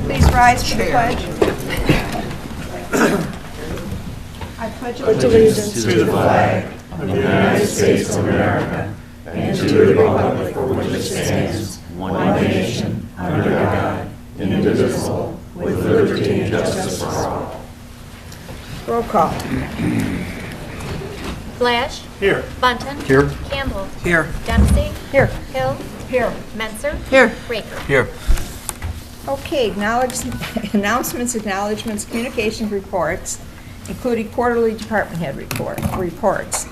Please rise for the pledge. I pledge allegiance to the flag of the United States of America and to the republic for which it stands, one nation, under God, indivisible, with liberty and justice for all. Roll call. Flash. Here. Bunton. Here. Campbell. Here. Dempsey. Here. Hill. Here. Menser. Here. Raker. Here. Okay, announcements, acknowledgements, communication reports, including quarterly department head reports.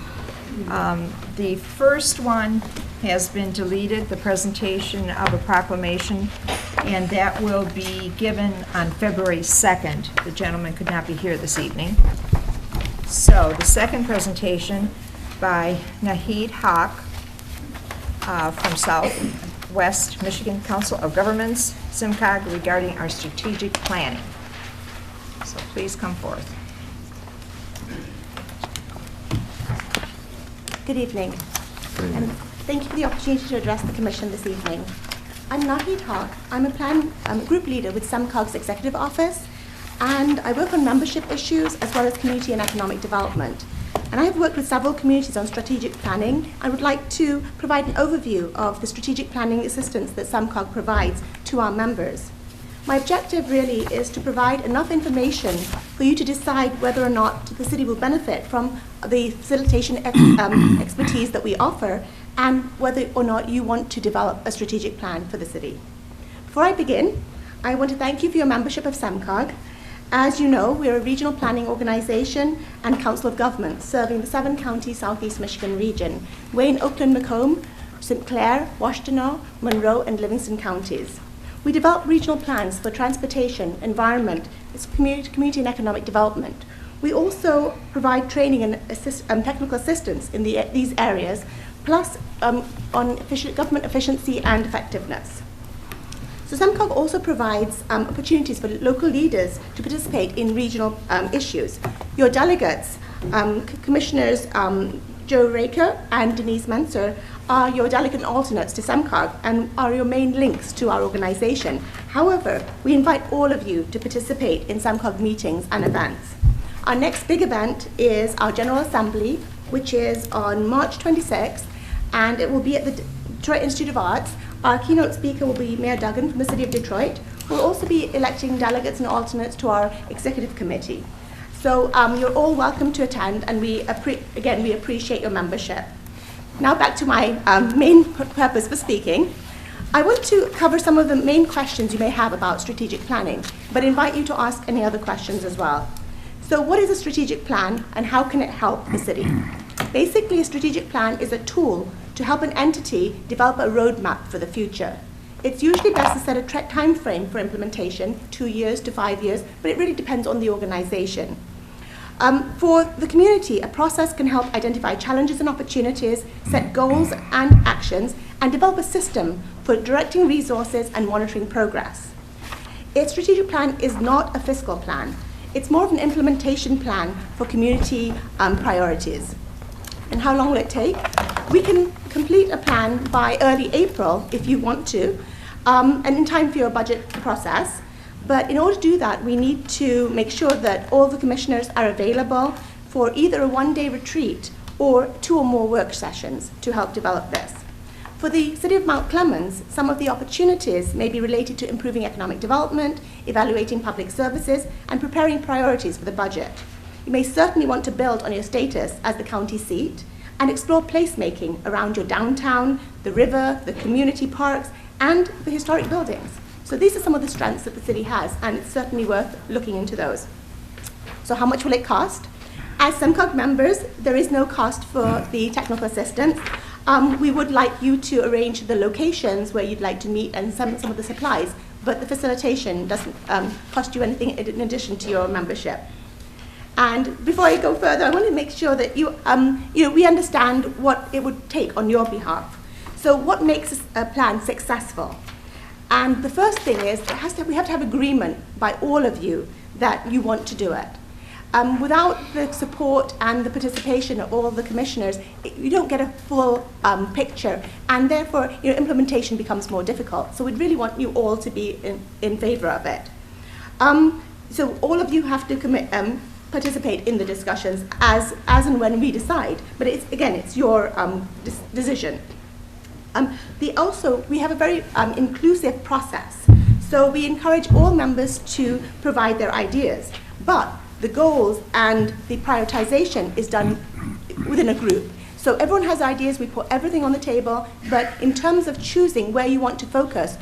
The first one has been deleted, the presentation of a proclamation, and that will be given on February 2nd. The gentleman could not be here this evening. So the second presentation by Nahid Haq from Southwest Michigan Council of Governments, SIMCOG, regarding our strategic planning. So please come forth. Good evening, and thank you for the opportunity to address the Commission this evening. I'm Nahid Haq. I'm a group leader with SIMCOG's Executive Office, and I work on membership issues as well as community and economic development. And I have worked with several communities on strategic planning. I would like to provide an overview of the strategic planning assistance that SIMCOG provides to our members. My objective really is to provide enough information for you to decide whether or not the city will benefit from the facilitation expertise that we offer, and whether or not you want to develop a strategic plan for the city. Before I begin, I want to thank you for your membership of SIMCOG. As you know, we're a regional planning organization and council of governments serving the 7-county Southeast Michigan region, Wayne, Oakland, Macomb, St. Clair, Washtenaw, Monroe, and Livingston counties. We develop regional plans for transportation, environment, community and economic development. We also provide training and technical assistance in these areas, plus on government efficiency and effectiveness. So SIMCOG also provides opportunities for local leaders to participate in regional issues. Your delegates, Commissioners Joe Raker and Denise Menser, are your delegate and alternates to SIMCOG and are your main links to our organization. However, we invite all of you to participate in SIMCOG meetings and events. Our next big event is our General Assembly, which is on March 26th, and it will be at the Detroit Institute of Arts. Our keynote speaker will be Mayor Duggan from the City of Detroit. We'll also be electing delegates and alternates to our executive committee. So you're all welcome to attend, and we appreciate your membership. Now back to my main purpose for speaking. I want to cover some of the main questions you may have about strategic planning, but invite you to ask any other questions as well. So what is a strategic plan, and how can it help the city? Basically, a strategic plan is a tool to help an entity develop a roadmap for the future. It's usually best to set a time frame for implementation, 2 years to 5 years, but it really depends on the organization. For the community, a process can help identify challenges and opportunities, set goals and actions, and develop a system for directing resources and monitoring progress. A strategic plan is not a fiscal plan. It's more of an implementation plan for community priorities. And how long will it take? We can complete a plan by early April if you want to, and in time for your budget process. But in order to do that, we need to make sure that all the commissioners are available for either a one-day retreat or 2 or more work sessions to help develop this. For the City of Mount Clemens, some of the opportunities may be related to improving economic development, evaluating public services, and preparing priorities for the budget. You may certainly want to build on your status as the county seat and explore placemaking around your downtown, the river, the community parks, and the historic buildings. So these are some of the strengths that the city has, and it's certainly worth looking into those. So how much will it cost? As SIMCOG members, there is no cost for the technical assistance. We would like you to arrange the locations where you'd like to meet and some of the supplies, but the facilitation doesn't cost you anything in addition to your membership. And before I go further, I want to make sure that we understand what it would take on your behalf. So what makes a plan successful? And the first thing is we have to have agreement by all of you that you want to do it. without the support and the participation of all the commissioners, you don't get a full picture, and therefore implementation becomes more difficult. So we'd really want you all to be in favour of it. So all of you have to participate in the discussions as and when we decide, but it's your decision. We have a very inclusive process, so we encourage all members to provide their ideas, but the goals and the prioritization is done within a group. So everyone has ideas, we put everything on the table, but in terms of choosing where you want to focus,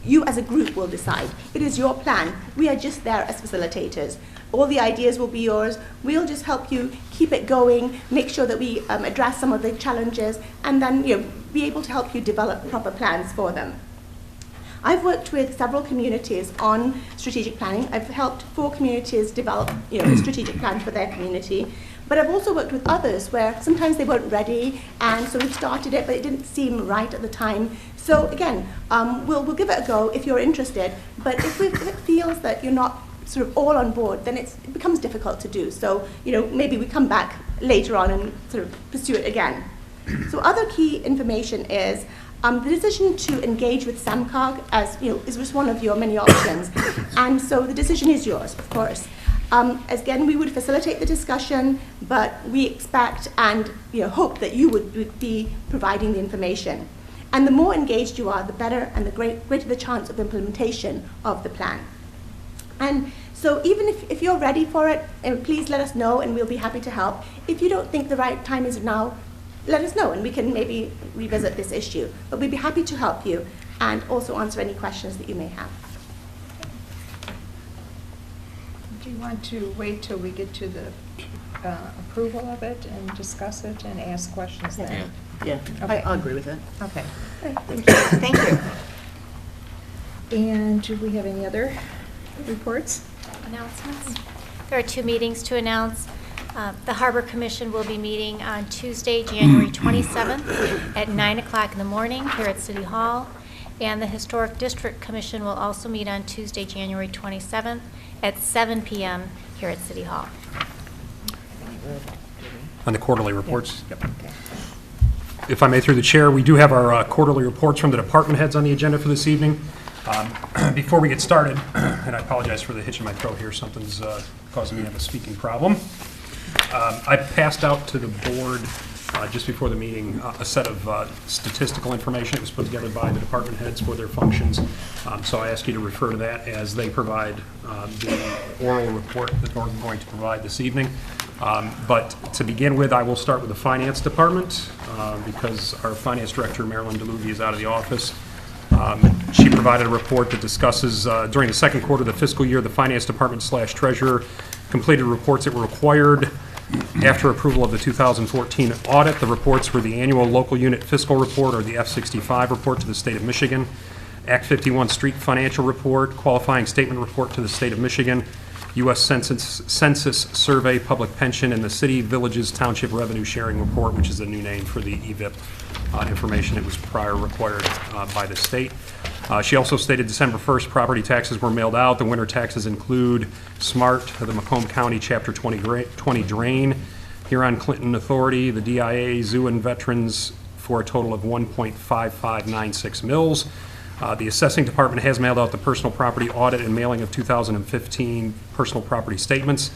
you as a group will decide. It is your plan. We are just there as facilitators. All the ideas will be yours. We'll just help you keep it going, make sure that we address some of the challenges, and then be able to help you develop proper plans for them. I've worked with several communities on strategic planning. I've helped 4 communities develop a strategic plan for their community. But I've also worked with others where sometimes they weren't ready, and so we started it, but it didn't seem right at the time. So again, we'll give it a go if you're interested. But if it feels that you're not sort of all on board, then it becomes difficult to do. So maybe we come back later on and sort of pursue it again. So other key information is the decision to engage with SAMCOG is just one of your many options, and so the decision is yours, of course. Again, we would facilitate the discussion, but we expect and hope that you would be providing the information. And the more engaged you are, the better and the greater the chance of implementation of the plan. And so even if you're ready for it, please let us know and we'll be happy to help. If you don't think the right time is now, let us know and we can maybe revisit this issue. But we'd be happy to help you and also answer any questions that you may have. Do you want to wait till we get to the approval of it and discuss it and ask questions then? Yeah, Okay. I agree with that. Okay. Thank you. Thank you. And do we have any other reports? Announcements. There are 2 meetings to announce. The Harbor Commission will be meeting on Tuesday, January 27th at 9 o'clock in the morning here at City Hall. And the Historic District Commission will also meet on Tuesday, January 27th at 7 p.m. here at City Hall. On the quarterly reports. Yep. If I may, through the chair, we do have our quarterly reports from the department heads on the agenda for this evening. Before we get started, and I apologize for the hitch in my throat here, something's causing me to have a speaking problem. I passed out to the board just before the meeting a set of statistical information that was put together by the department heads for their functions. So I ask you to refer to that as they provide the oral report that we're going to provide this evening. But to begin with, I will start with the finance department because our finance director, Marilyn DeLugi, is out of the office. She provided a report that discusses during the second quarter of the fiscal year, the finance department / treasurer completed reports that were required after approval of the 2014 audit. The reports were the annual local unit fiscal report, or the F65 report to the state of Michigan, Act 51 street financial report, qualifying statement report to the state of Michigan, U.S. Census Survey public pension, and the city, villages, township revenue sharing report, which is a new name for the EVIP information that was prior required by the state. She also stated December 1st property taxes were mailed out. The winter taxes include SMART, the Macomb County Chapter 20 drain, Huron-Clinton Authority, the DIA, Zoo and Veterans, for a total of 1.5596 mills. The assessing department has mailed out the personal property audit and mailing of 2015 personal property statements.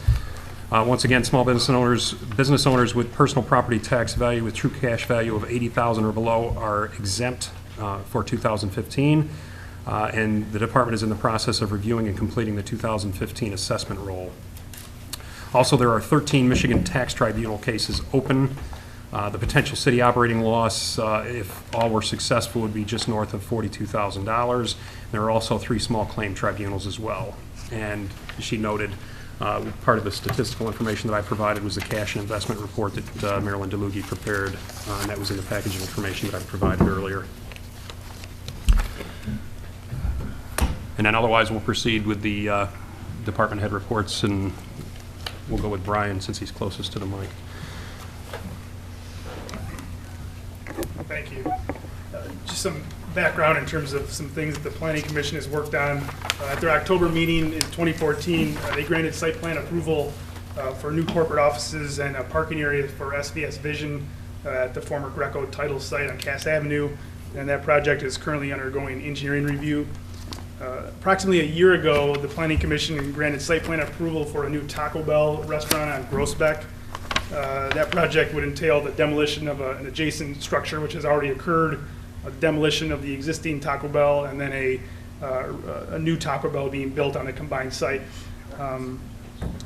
Once again, small business owners with personal property tax value with true cash value of $80,000 or below are exempt for 2015, and the department is in the process of reviewing and completing the 2015 assessment roll. Also, there are 13 Michigan tax tribunal cases open. The potential city operating loss, if all were successful, would be just north of $42,000. There are also 3 small claim tribunals as well. And she noted part of the statistical information that I provided was the cash and investment report that Marilyn DeLugi prepared, and that was in the package of information that I provided earlier. And then otherwise, we'll proceed with the department head reports, and we'll go with Brian since he's closest to the mic. Thank you. Just some background in terms of some things that the Planning Commission has worked on. At their October meeting in 2014, they granted site plan approval for new corporate offices and a parking area for SVS Vision at the former Greco title site on Cass Avenue. And that project is currently undergoing engineering review. Approximately a year ago, the Planning Commission granted site plan approval for a new Taco Bell restaurant on Groesbeck. That project would entail the demolition of an adjacent structure, which has already occurred, a demolition of the existing Taco Bell, and then a new Taco Bell being built on a combined site.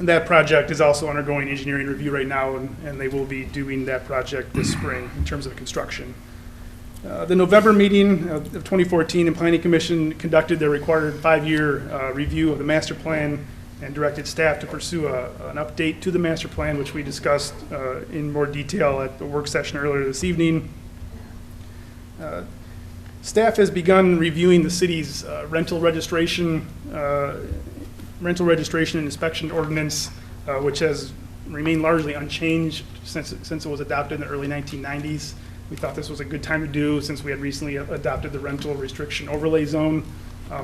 That project is also undergoing engineering review right now, and they will be doing that project this spring in terms of construction. The November meeting of 2014, the Planning Commission conducted their required 5-year review of the master plan and directed staff to pursue an update to the master plan, which we discussed in more detail at the work session earlier this evening. Staff has begun reviewing the city's rental registration and inspection ordinance, which has remained largely unchanged since it was adopted in the early 1990s. We thought this was a good time to do, since we had recently adopted the rental restriction overlay zone,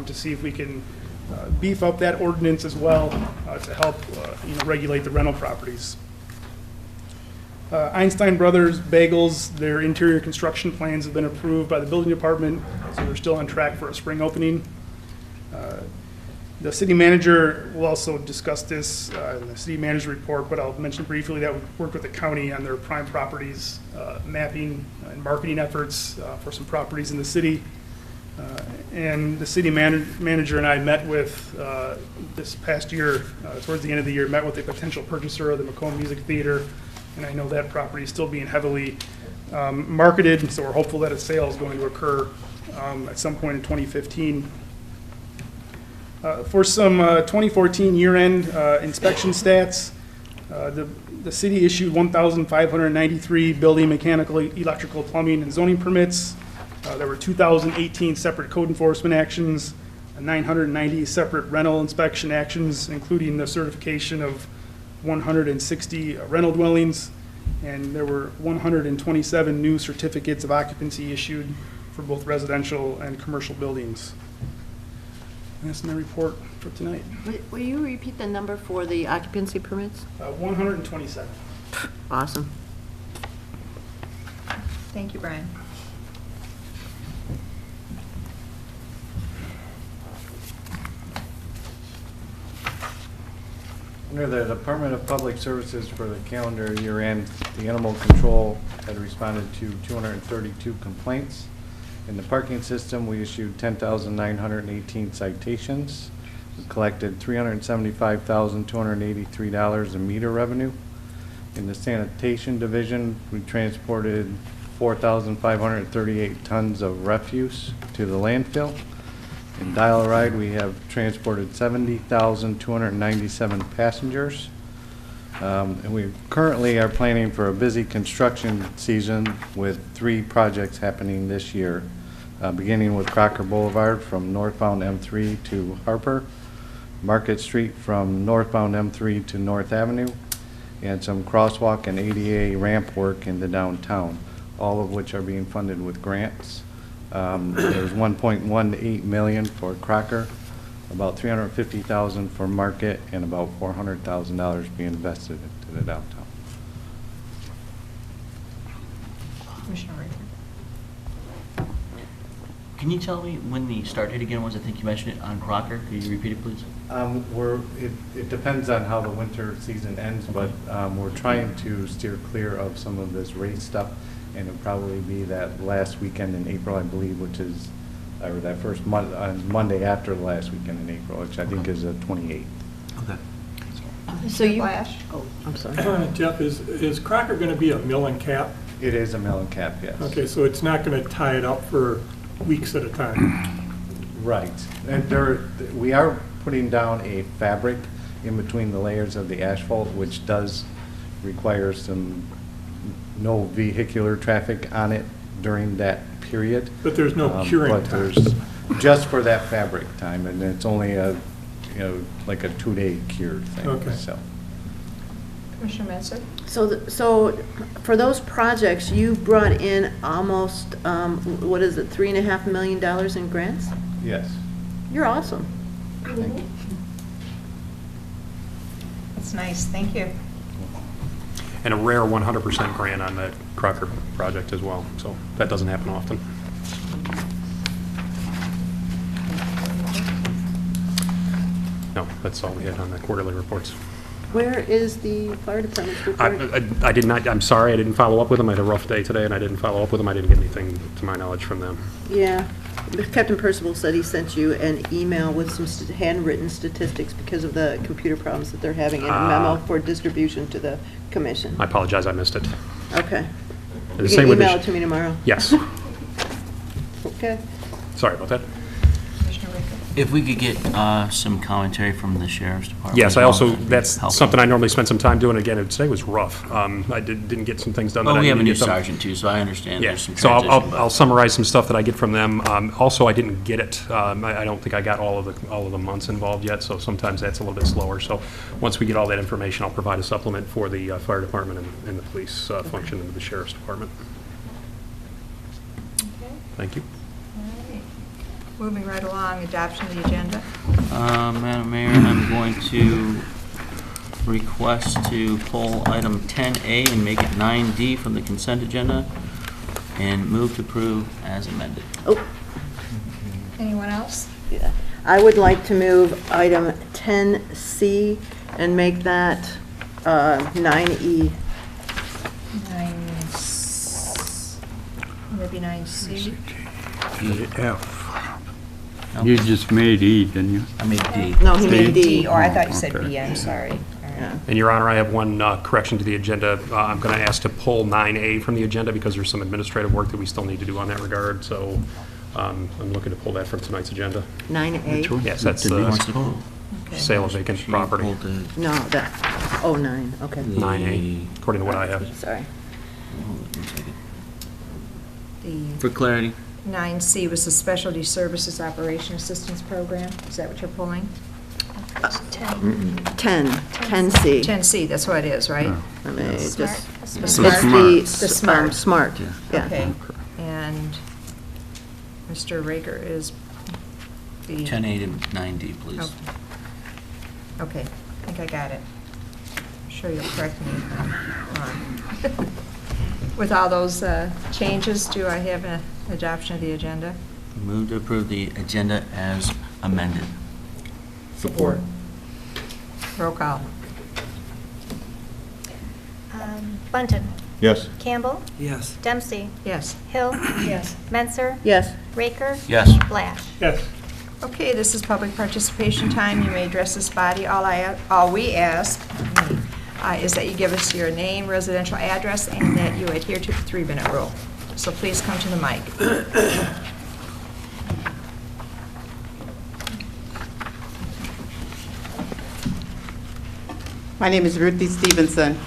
to see if we can beef up that ordinance as well to help regulate the rental properties. Einstein Brothers Bagels, their interior construction plans have been approved by the building department, so they're still on track for a spring opening. The city manager will also discuss this in the city manager report, but I'll mention briefly that we worked with the county on their prime properties mapping and marketing efforts for some properties in the city. And the city manager and I met with, this past year, towards the end of the year, met with a potential purchaser of the Macomb Music Theater, and I know that property is still being heavily marketed, so we're hopeful that a sale is going to occur at some point in 2015. For some 2014 year-end inspection stats, the city issued 1,593 building, mechanical, electrical, plumbing, and zoning permits. There were 2,018 separate code enforcement actions, 990 separate rental inspection actions, including the certification of 160 rental dwellings, and there were 127 new certificates of occupancy issued for both residential and commercial buildings. And that's my report for tonight. Will you repeat the number for the occupancy permits? 127. Awesome. Thank you, Brian. Under the Department of Public Services for the calendar year end, the Animal Control had responded to 232 complaints. In the parking system, we issued 10,918 citations. We collected $375,283 in meter revenue. In the sanitation division, we transported 4,538 tons of refuse to the landfill. In Dial-A-Ride, we have transported 70,297 passengers. And we currently are planning for a busy construction season with 3 projects happening this year, beginning with Crocker Boulevard from northbound M3 to Harper, Market Street from northbound M3 to North Avenue, and some crosswalk and ADA ramp work in the downtown, all of which are being funded with grants. There's $1.18 million for Crocker, about $350,000 for Market, and about $400,000 being invested into the downtown. Commissioner Raker. Can you tell me when the start date again was? I think you mentioned it on Crocker. Could you repeat it, please? It depends on how the winter season ends, but we're trying to steer clear of some of this race stuff, and it'll probably be that last weekend in April, I believe, which is, or that first Monday after the last weekend in April, which I think is the 28th. Okay. So you, Flash. oh, I'm sorry. Jeff, is Crocker going to be a mill and cap? It is a mill and cap, yes. Okay, so it's not going to tie it up for weeks at a time? Right. And we are putting down a fabric in between the layers of the asphalt, which does require no vehicular traffic on it during that period. But there's no curing but time? There's just for that fabric time, and it's only like a 2-day cure thing. Okay. So. Commissioner Mansard? So for those projects, you brought in almost, what is it, $3.5 million in grants? Yes. You're awesome. Thank you. That's nice, thank you. And a rare 100% grant on that Crocker project as well, so that doesn't happen often. No, that's all we had on the quarterly reports. Where is the fire department's report? I did not, I'm sorry, I didn't follow up with them. I had a rough day today, and I didn't follow up with them. I didn't get anything, to my knowledge, from them. Yeah, Captain Percival said he sent you an email with some handwritten statistics because of the computer problems that they're having, and a memo for distribution to the commission. I apologize, I missed it. Okay. The You same can with the email it to me tomorrow. Yes, Okay. sorry about that. Commissioner Ricker? If we could get some commentary from the sheriff's department. Yes, as I well, also, that'd be that's helpful. something I normally spend some time doing. Again, today was rough. I didn't get some things done that I Well, we needed have to a new get done. sergeant too, so I understand Yeah, there's some so transition. I'll summarize some stuff that I get from them. Also, I didn't get it. I don't think I got all of the months involved yet, so sometimes that's a little bit slower. So once we get all that information, I'll provide a supplement for the fire department and the police function and the sheriff's department. Okay. Thank you. All right. Moving right along, adoption of the agenda. Madam Mayor, I'm going to request to pull item 10A and make it 9D from the consent agenda and move to approve as amended. Oh, Anyone else? yeah. I would like to move item 10C and make that 9E. Maybe 9C? F. You just made E, didn't you? I made D. No, he made D, D. or I thought you said Okay. B, I'm sorry. All right. Yeah. And Your Honor, I have one correction to the agenda. I'm going to ask to pull 9A from the agenda because there's some administrative work that we still need to do on that regard. So I'm looking to pull that from tonight's agenda. 9A? Yes, that's He wants to pull. Okay. sale of vacant She property. pulled the- No, that, oh, 9, okay. 9A, according to what I have. Sorry. hold on one second. The For clarity, 9C was the Specialty Services Operation Assistance Program. Is that what you're pulling? 10, 10C. 10C, that's what it is, right? Let me just. The It's smart. the The smart. Smart, yeah. Okay. And Mr. Raker is the... 10A to 9D, please. Okay. Okay, I think I got it. I'm sure you'll correct me if I'm wrong. With all those changes, do I have an adoption of the agenda? Move to approve the agenda as amended. Support. Roll call. Bunton. Yes. Campbell. Yes. Dempsey. Yes. Hill. Yes. Menser. Yes. Raker. Yes. Blash. Yes. Okay, this is public participation time. You may address this body. All we ask is that you give us your name, residential address, and that you adhere to the 3-minute rule. So please come to the mic. My name is Ruthie Stevenson,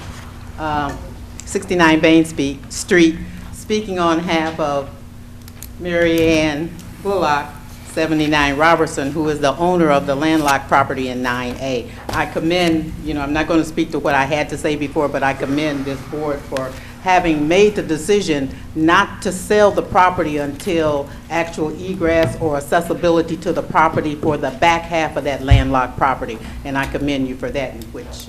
69 Bain Street, speaking on behalf of Mary Ann Bullock, 79 Robertson, who is the owner of the landlocked property in 9A. I commend, I'm not going to speak to what I had to say before, but I commend this board for having made the decision not to sell the property until actual egress or accessibility to the property for the back half of that landlocked property. And I commend you for that, which,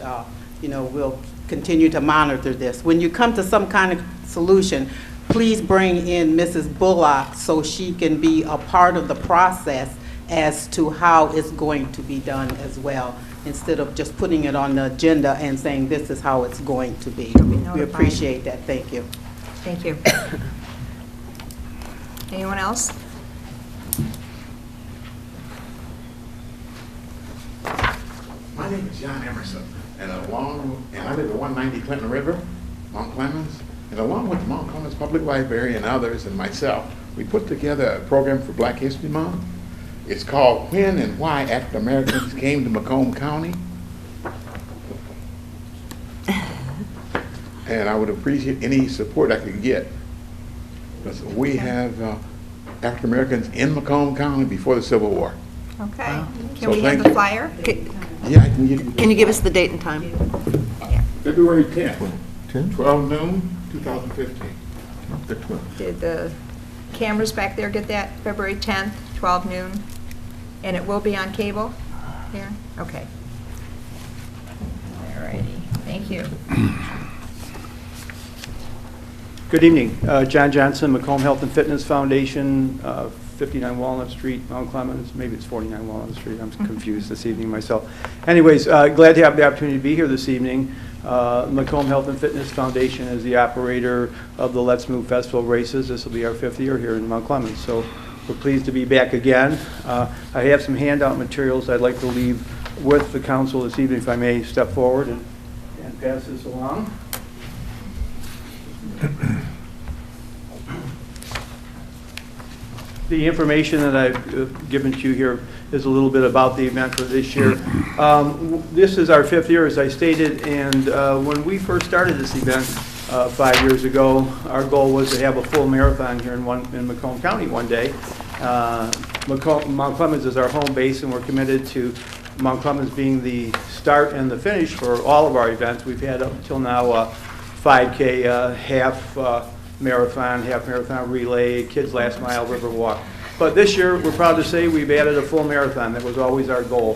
we'll continue to monitor this. When you come to some kind of solution, please bring in Mrs. Bullock so she can be a part of the process as to how it's going to be done as well, instead of just putting it on the agenda and saying this is how it's going to be. We notified. appreciate that. Thank you. Thank you. Anyone else? My name is John Emerson, and I live at 190 Clinton River, Mount Clemens, and along with the Mount Clemens Public Library and others and myself, we put together a program for Black History Month. It's called When and Why African Americans Came to Macomb County. And I would appreciate any support I could get, because we have African Americans in Macomb County before the Civil War. Okay. Can So we have thank the you. flyer? Yeah, I can give you. Can you give us the date and time? February 10th, 12 noon, 2015. The 12th. Did the cameras back there get that? February 10th, 12 noon? And it will be on cable here? Okay. All righty, thank you. Good evening. John Johnson, Macomb Health and Fitness Foundation, 59 Walnut Street, Mount Clemens. Maybe it's 49 Walnut Street. I'm confused this evening myself. Anyways, glad to have the opportunity to be here this evening. Macomb Health and Fitness Foundation is the operator of the Let's Move Festival races. This will be our 5th year here in Mount Clemens. So we're pleased to be back again. I have some handout materials I'd like to leave with the council this evening, if I may step forward and pass this along. The information that I've given to you here is a little bit about the event for this year. This is our 5th year, as I stated, and when we first started this event 5 years ago, our goal was to have a full marathon here in Macomb County one day. Mount Clemens is our home base, and we're committed to Mount Clemens being the start and the finish for all of our events. We've had up until now 5K, half marathon relay, kids last mile, river walk. But this year, we're proud to say we've added a full marathon. That was always our goal.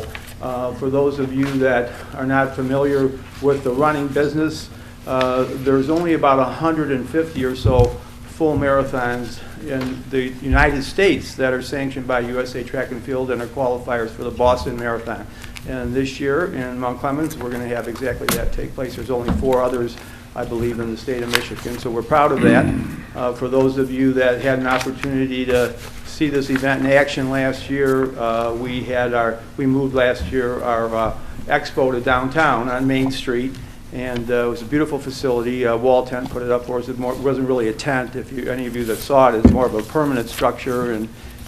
For those of you that are not familiar with the running business, there's only about 150 or so full marathons in the United States that are sanctioned by USA Track and Field and are qualifiers for the Boston Marathon. And this year in Mount Clemens, we're going to have exactly that take place. There's only 4 others, I believe, in the state of Michigan. So we're proud of that. For those of you that had an opportunity to see this event in action last year, we moved last year our expo to downtown on Main Street, and it was a beautiful facility. Wall tent put it up for us. It wasn't really a tent. If any of you that saw it, it's more of a permanent structure,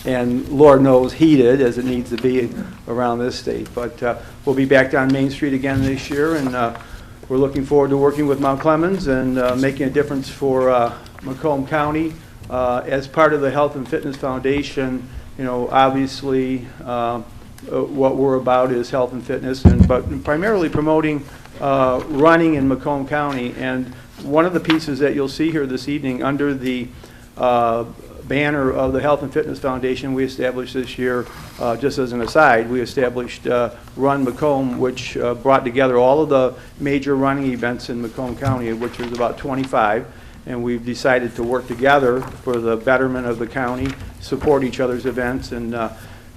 and Lord knows heated as it needs to be around this state. But we'll be back down Main Street again this year, and we're looking forward to working with Mount Clemens and making a difference for Macomb County. As part of the Health and Fitness Foundation, you know, obviously what we're about is health and fitness, but primarily promoting running in Macomb County. And one of the pieces that you'll see here this evening under the banner of the Health and Fitness Foundation we established this year, just as an aside, we established Run Macomb, which brought together all of the major running events in Macomb County, which was about 25. And we've decided to work together for the betterment of the county, support each other's events, and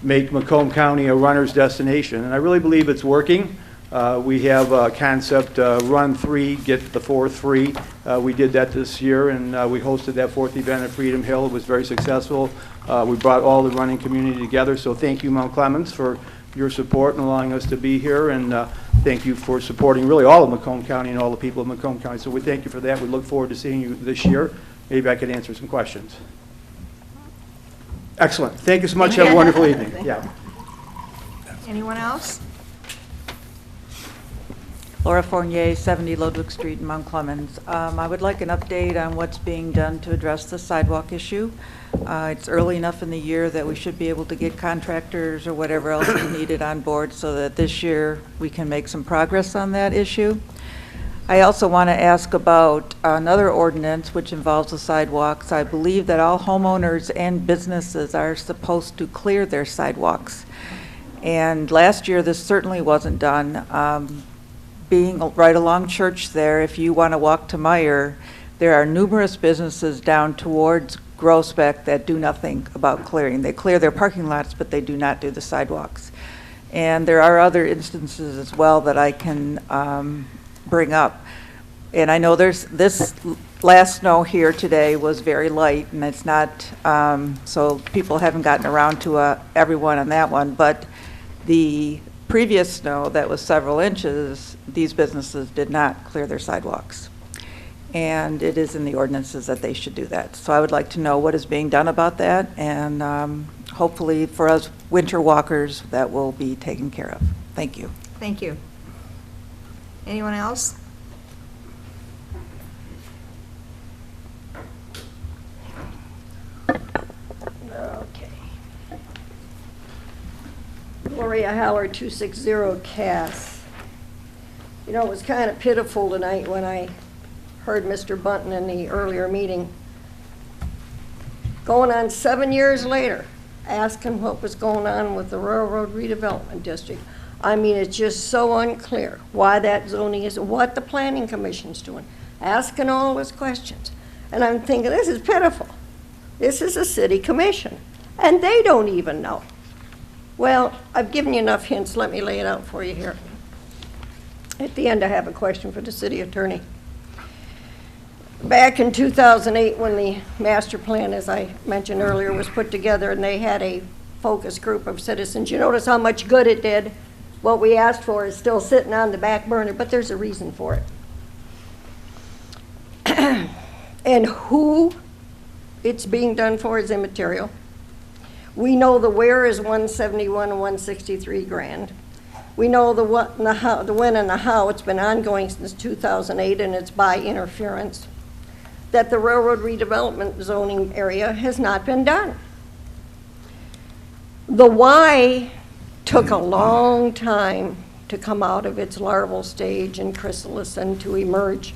make Macomb County a runner's destination. And I really believe it's working. We have a concept, Run 3, Get the 4th free. We did that this year, and we hosted that 4th event at Freedom Hill. It was very successful. We brought all the running community together. So thank you, Mount Clemens, for your support and allowing us to be here. And thank you for supporting really all of Macomb County and all the people of Macomb County. So we thank you for that. We look forward to seeing you this year. Maybe I could answer some questions. Excellent. Thank you so much. Have a wonderful evening. Yeah. Anyone else? Laura Fournier, 70 Ludwig Street in Mount Clemens. I would like an update on what's being done to address the sidewalk issue. It's early enough in the year that we should be able to get contractors or whatever else is needed on board so that this year we can make some progress on that issue. I also want to ask about another ordinance which involves the sidewalks. I believe that all homeowners and businesses are supposed to clear their sidewalks. And last year this certainly wasn't done. Being right along Church there, if you want to walk to Meyer, there are numerous businesses down towards Groesbeck that do nothing about clearing. They clear their parking lots, but they do not do the sidewalks. And there are other instances as well that I can bring up. And I know this last snow here today was very light, and it's not, so people haven't gotten around to everyone on that one, but the previous snow that was several inches, these businesses did not clear their sidewalks. And it is in the ordinances that they should do that. So I would like to know what is being done about that, and hopefully for us winter walkers, that will be taken care of. Thank you. Thank you. Anyone else? Okay. Gloria Haller, 260 Cass. You know, it was kind of pitiful tonight when I heard Mr. Bunton in the earlier meeting, going on 7 years later, asking what was going on with the Railroad Redevelopment District. I mean, it's just so unclear why that zoning is, what the planning commission's doing, asking all those questions. And I'm thinking, this is pitiful. This is a city commission, and they don't even know. Well, I've given you enough hints. Let me lay it out for you here. At the end, I have a question for the city attorney. Back in 2008, when the master plan, as I mentioned earlier, was put together, and they had a focus group of citizens, you notice how much good it did. What we asked for is still sitting on the back burner, but there's a reason for it. And who it's being done for is immaterial. We know the where is 171 and 163 grand. We know the what and the how, the when and the how. It's been ongoing since 2008, and it's by interference. That the railroad redevelopment zoning area has not been done. The why took a long time to come out of its larval stage and chrysalis and to emerge.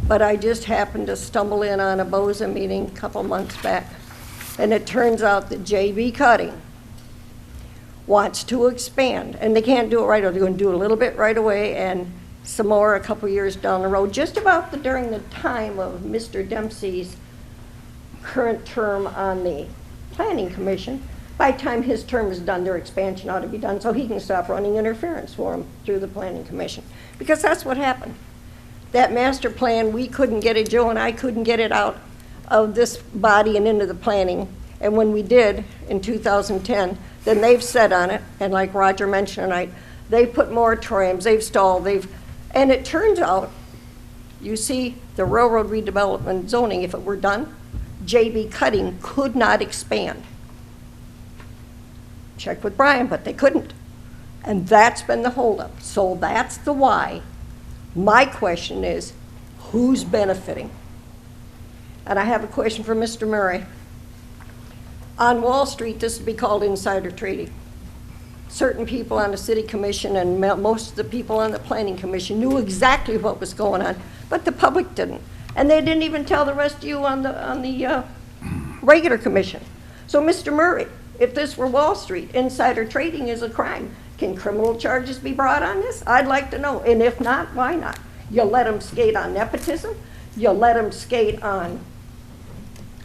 But I just happened to stumble in on a BOZA meeting a couple months back, and it turns out that J.B. Cutting wants to expand, and they can't do it right away. They're going to do a little bit right away and some more a couple years down the road, just about during the time of Mr. Dempsey's current term on the Planning Commission. By the time his term is done, their expansion ought to be done so he can stop running interference for them through the Planning Commission. Because that's what happened. That master plan, we couldn't get it, Joe and I couldn't get it out of this body and into the planning. And when we did in 2010, then they've set on it, and like Roger mentioned tonight, they've put moratoriums, they've stalled, and it turns out, you see, the railroad redevelopment zoning, if it were done, J.B. Cutting could not expand. Checked with Brian, but they couldn't. And that's been the holdup. So that's the why. My question is, who's benefiting? And I have a question for Mr. Murray. On Wall Street, this would be called insider trading. Certain people on the city commission and most of the people on the planning commission knew exactly what was going on, but the public didn't. And they didn't even tell the rest of you on the regular commission. So Mr. Murray, if this were Wall Street, insider trading is a crime. Can criminal charges be brought on this? I'd like to know. And if not, why not? You let them skate on nepotism. You let them skate on,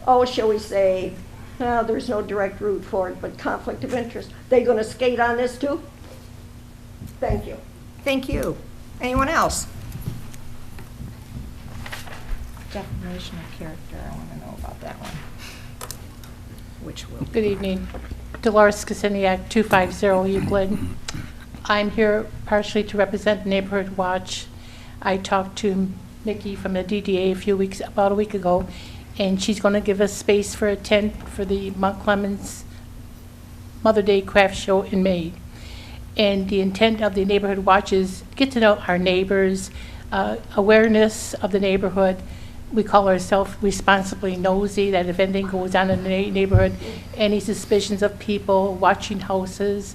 oh, shall we say, no, there's no direct route for it, but conflict of interest. They going to skate on this too? Thank you. Thank you. Anyone else? Defamation of character, I want to know about that one. Which will. Good evening. Dolores Kasiniak, 250 Euclid. I'm here partially to represent Neighborhood Watch. I talked to Nikki from the DDA about a week ago, and she's going to give us space for a tent for the Mount Clemens Mother Day Craft Show in May. And the intent of the Neighborhood Watch is get to know our neighbors, awareness of the neighborhood. We call ourselves responsibly nosy, that if anything goes on in the neighborhood, any suspicions of people watching houses,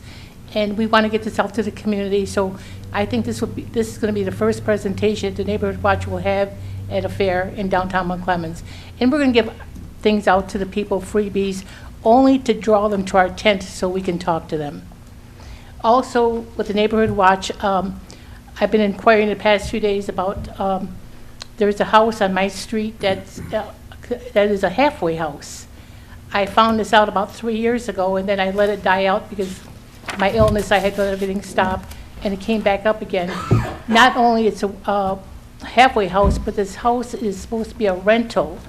and we want to get this out to the community. So I think this is going to be the first presentation the Neighborhood Watch will have at a fair in downtown Mount Clemens. And we're going to give things out to the people, freebies, only to draw them to our tent so we can talk to them. Also, with the Neighborhood Watch, I've been inquiring the past few days about there's a house on my street that is a halfway house. I found this out about 3 years ago, and then I let it die out because my illness, I had to let everything stop, and it came back up again. Not only it's a halfway house, but this house is supposed to be a rental,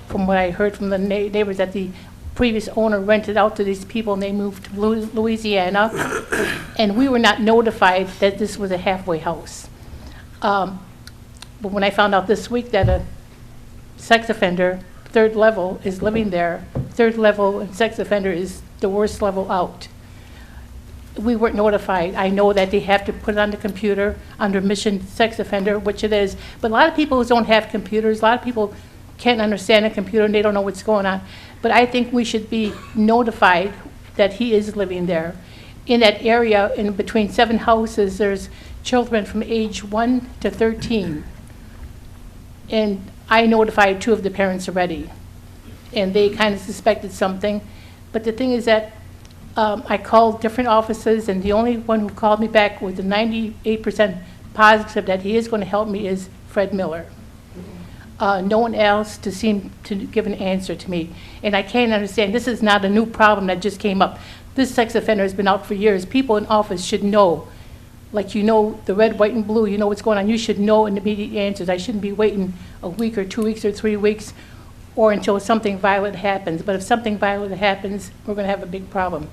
from what I heard from the neighbors, that the previous owner rented out to these people, and they moved to Louisiana, and we were not notified that this was a halfway house. But when I found out this week that a sex offender, third level, is living there, third level and sex offender is the worst level out. We weren't notified. I know that they have to put it on the computer under mission sex offender, which it is. But a lot of people don't have computers. A lot of people can't understand a computer and they don't know what's going on. But I think we should be notified that he is living there. In that area, in between 7 houses, there's children from age 1 to 13. And I notified 2 of the parents already, and they kind of suspected something. But the thing is that I called different offices, and the only one who called me back with a 98% positive that he is going to help me is Fred Miller. No one else to seem to give an answer to me. And I can't understand, this is not a new problem that just came up. This sex offender has been out for years. People in office should know. Like, you know, the red, white, and blue, you know what's going on. You should know immediate answers. I shouldn't be waiting a week or 2 weeks or 3 weeks or until something violent happens. But if something violent happens, we're going to have a big problem.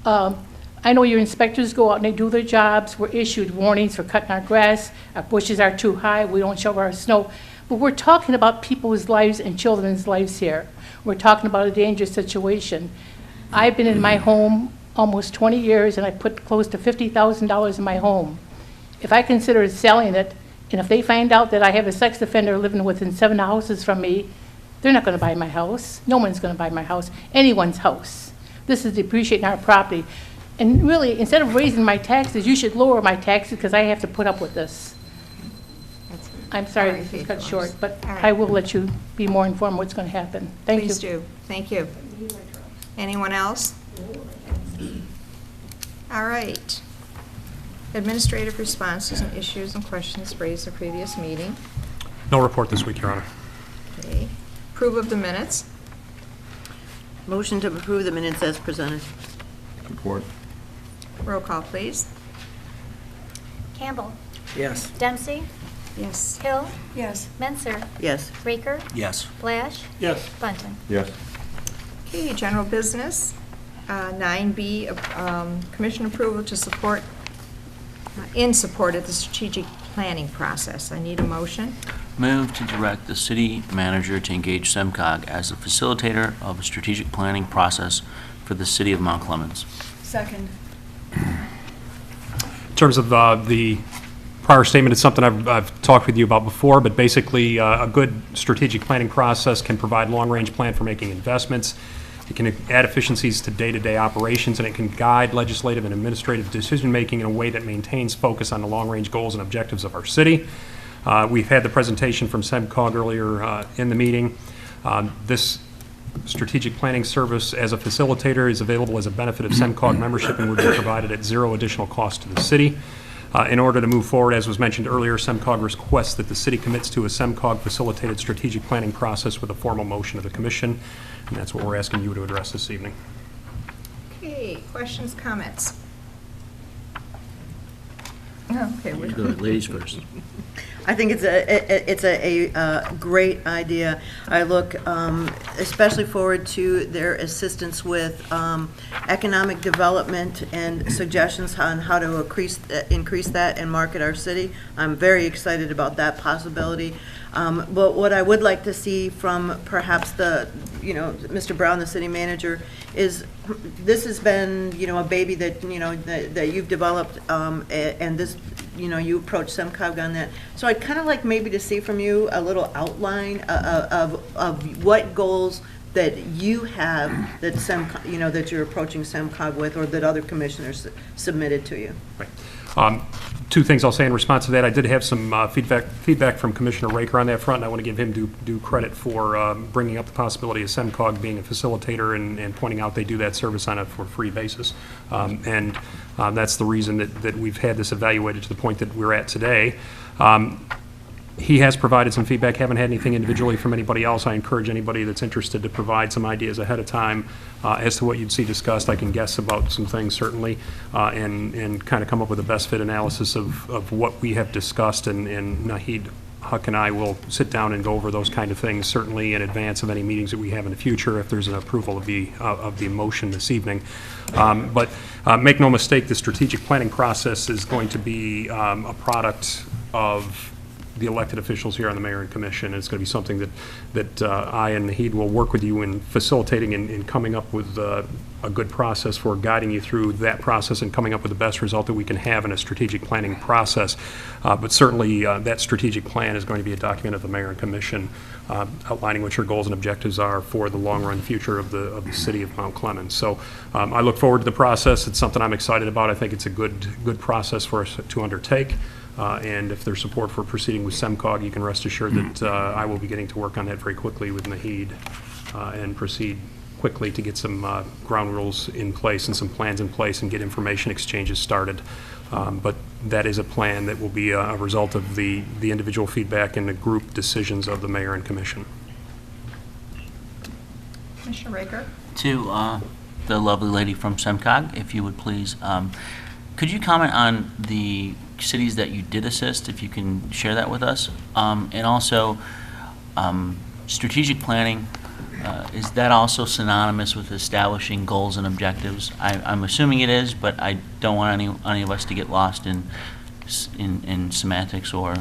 I know your inspectors go out and they do their jobs. We're issued warnings for cutting our grass. Our bushes are too high. We don't shovel our snow. But we're talking about people's lives and children's lives here. We're talking about a dangerous situation. I've been in my home almost 20 years, and I put close to $50,000 in my home. If I consider selling it, and if they find out that I have a sex offender living within 7 houses from me, they're not going to buy my house. No one's going to buy my house, anyone's house. This is depreciating our property. And really, instead of raising my taxes, you should lower my taxes because I have to put up with this. I'm sorry All right, this is cut Faith short, but All right. I will let you be more informed what's going to happen. Thank you. Please do. Thank you. Anyone else? All right. Administrative responses and issues and questions raised at the previous meeting. No report this week, Your Honor. Okay. Approve of the minutes. Motion to approve the minutes as presented. Report. Roll call, please. Campbell. Yes. Dempsey. Yes. Hill. Yes. Menser. Yes. Raker. Yes. Blash. Yes. Bunting. Yes. Okay, general business. 9B, commission approval to support, in support of the strategic planning process. I need a motion. Move to direct the city manager to engage SEMCOG as the facilitator of a strategic planning process for the city of Mount Clemens. Second. In terms of the prior statement, it's something I've talked with you about before, but basically a good strategic planning process can provide long-range plan for making investments. It can add efficiencies to day-to-day operations, and it can guide legislative and administrative decision-making in a way that maintains focus on the long-range goals and objectives of our city. We've had the presentation from SEMCOG earlier in the meeting. This strategic planning service as a facilitator is available as a benefit of SEMCOG membership and would be provided at zero additional cost to the city. In order to move forward, as was mentioned earlier, SEMCOG requests that the city commits to a SEMCOG-facilitated strategic planning process with a formal motion of the commission, and that's what we're asking you to address this evening. Okay, questions, comments? Oh, okay. Good. Ladies first. I think it's a great idea. I look especially forward to their assistance with economic development and suggestions on how to increase that and market our city. I'm very excited about that possibility. But what I would like to see from perhaps Mr. Brown, the city manager, is this has been, a baby that, that you've developed, and this, you approach SEMCOG on that. So I'd kind of like maybe to see from you a little outline of what goals that you have that that you're approaching SEMCOG with, or that other commissioners submitted to you. Right. Two things I'll say in response to that. I did have some feedback from Commissioner Raker on that front, and I want to give him due credit for bringing up the possibility of SEMCOG being a facilitator and pointing out they do that service on a for free basis. And that's the reason that we've had this evaluated to the point that we're at today. He has provided some feedback. Haven't had anything individually from anybody else. I encourage anybody that's interested to provide some ideas ahead of time as to what you'd see discussed. I can guess about some things certainly, and kind of come up with a best fit analysis of what we have discussed. And Naheed, Huck, and I will sit down and go over those kind of things certainly in advance of any meetings that we have in the future if there's an approval of the motion this evening. But make no mistake, the strategic planning process is going to be a product of the elected officials here on the Mayor and Commission. It's going to be something that I and Naheed will work with you in facilitating and coming up with a good process for guiding you through that process and coming up with the best result that we can have in a strategic planning process. But certainly that strategic plan is going to be a document of the Mayor and Commission outlining what your goals and objectives are for the long-run future of the city of Mount Clemens. So I look forward to the process. It's something I'm excited about. I think it's a good process for us to undertake. And if there's support for proceeding with SEMCOG, you can rest assured that I will be getting to work on that very quickly with Naheed and proceed quickly to get some ground rules in place and some plans in place and get information exchanges started. But that is a plan that will be a result of the individual feedback and the group decisions of the mayor and commission. Commissioner Raker? To the lovely lady from SEMCOG, if you would please, could you comment on the cities that you did assist, if you can share that with us? And also, strategic planning, is that also synonymous with establishing goals and objectives? I'm assuming it is, but I don't want any of us to get lost in semantics or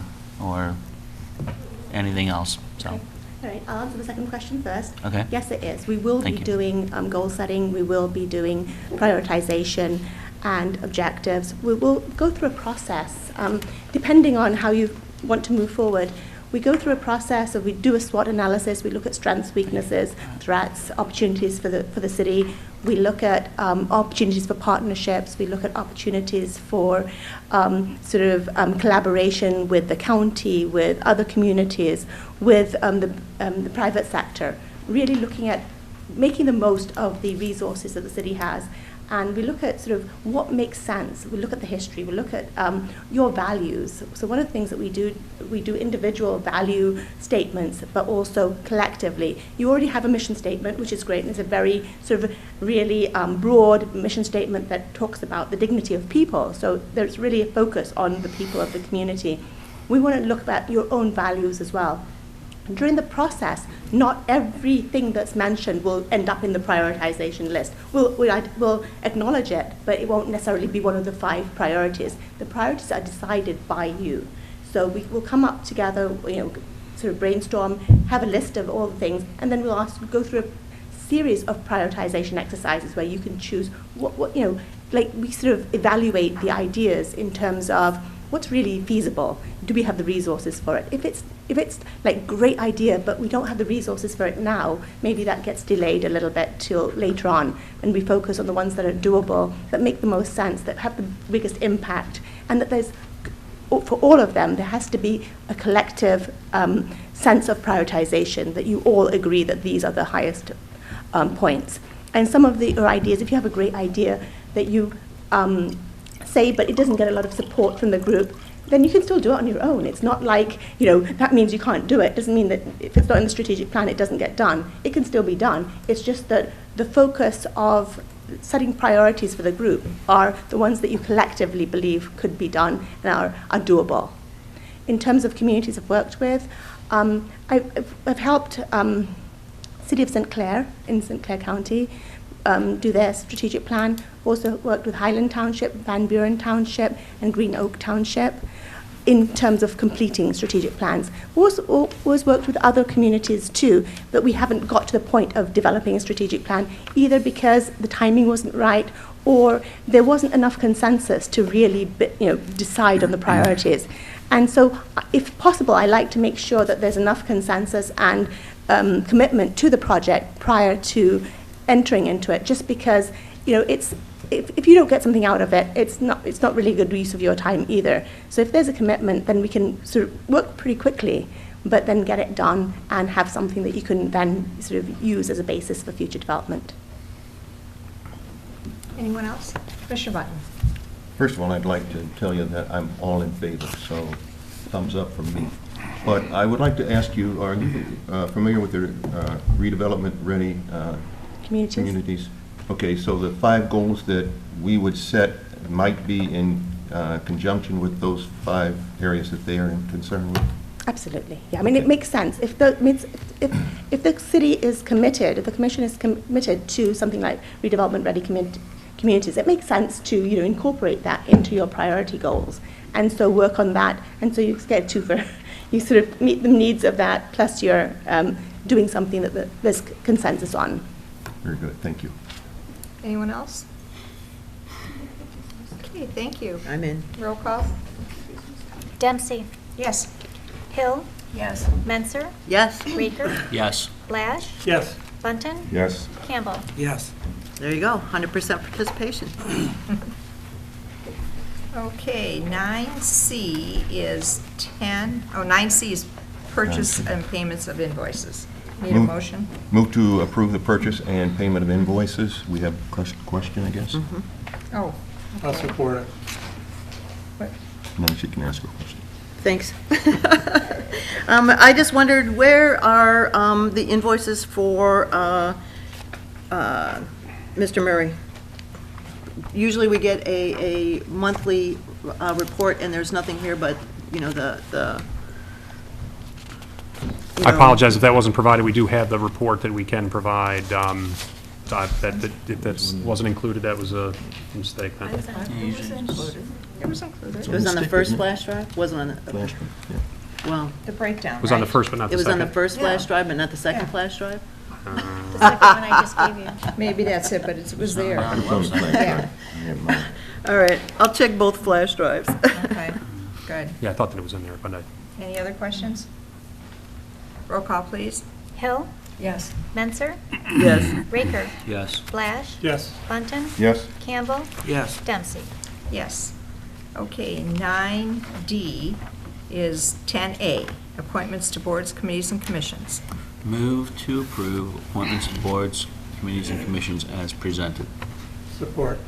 anything else. So. All right, I'll answer the second question first. Okay. Yes, it is. We will be doing goal setting. We will be doing prioritization and objectives. We will go through a process, depending on how you want to move forward. We go through a process of, we do a SWOT analysis, we look at strengths, weaknesses, threats, opportunities for the city. We look at opportunities for partnerships, we look at opportunities for collaboration with the county, with other communities, with the private sector, really looking at making the most of the resources that the city has. And we look at sort of what makes sense. We look at the history. We look at your values. So one of the things that we do individual value statements, but also collectively. You already have a mission statement, which is great, and it's a very sort of really broad mission statement that talks about the dignity of people. So there's really a focus on the people of the community. We want to look at your own values as well. During the process, not everything that's mentioned will end up in the prioritization list. We'll acknowledge it, but it won't necessarily be one of the 5 priorities. The priorities are decided by you. So we will come up together, sort of brainstorm, have a list of all the things, and then we'll go through a series of prioritization exercises where you can choose we sort of evaluate the ideas in terms of what's really feasible. Do we have the resources for it? If it's like great idea, but we don't have the resources for it now, maybe that gets delayed a little bit till later on, and we focus on the ones that are doable, that make the most sense, that have the biggest impact, and that there's, for all of them, there has to be a collective sense of prioritization, that you all agree that these are the highest points. And some of your ideas, if you have a great idea that you say, but it doesn't get a lot of support from the group, then you can still do it on your own. It's not like, that means you can't do it. It doesn't mean that if it's not in the strategic plan, it doesn't get done. It can still be done. It's just that the focus of setting priorities for the group are the ones that you collectively believe could be done and are doable. In terms of communities I've worked with, I've helped City of St. Clair in St. Clair County do their strategic plan. Also worked with Highland Township, Van Buren Township, and Green Oak Township in terms of completing strategic plans. Also worked with other communities too, but we haven't got to the point of developing a strategic plan, either because the timing wasn't right or there wasn't enough consensus to really decide on the priorities. And so, if possible, I like to make sure that there's enough consensus and commitment to the project prior to entering into it, just because if you don't get something out of it, it's not really a good use of your time either. So if there's a commitment, then we can sort of work pretty quickly, but then get it done and have something that you can then sort of use as a basis for future development. Anyone else? Commissioner Button. First of all, I'd like to tell you that I'm all in favor, so thumbs up from me. But I would like to ask you, are you familiar with the redevelopment ready communities? Okay, so the 5 goals that we would set might be in conjunction with those 5 areas that they are concerned with? Absolutely, yeah. I mean, it makes sense. If the city is committed, if the commission is committed to something like redevelopment-ready communities, it makes sense to incorporate that into your priority goals, and so work on that. And so you get 2 for you sort of meet the needs of that, plus you're doing something that there's consensus on. Very good, thank you. Anyone else? Okay, thank you. I'm in. Roll call. Dempsey. Yes. Hill. Yes. Menser. Yes. Raker. Yes. Lash. Yes. Bunton. Yes. Campbell. Yes. There you go, 100% participation. Okay, 9C is 9C is purchase and payments of invoices. Need a motion? Move to approve the purchase and payment of invoices. We have a question, I guess? Oh. I'll okay. support it. What? And then she can ask her question. Thanks. I just wondered, where are the invoices for Mr. Murray? Usually we get a monthly report, and there's nothing here but, you know, I apologize if that wasn't provided. We do have the report that we can provide. If that wasn't included, that was a mistake then. It was included. It was included. It was on the first flash drive? Wasn't on the... Flash drive, yeah. Well... The breakdown, It was on the first, but not the It was on second. the first flash Yeah. drive, but not the second Yeah. flash drive? The second one I just gave you. Maybe that's it, but it was there. It's on the flash Yeah. drive. Never mind. All right, I'll check both flash drives. Okay, good. Yeah, I thought that it was in there, but I... Any other questions? Roll call, please. Hill, Yes. Menser, Yes. Raker, Yes. Blash, Yes. Bunton, Yes? Campbell, Yes. Dempsey. Yes. Okay, 9D is 10A, appointments to boards, committees, and commissions. Move to approve appointments to boards, committees, and commissions as presented. Support.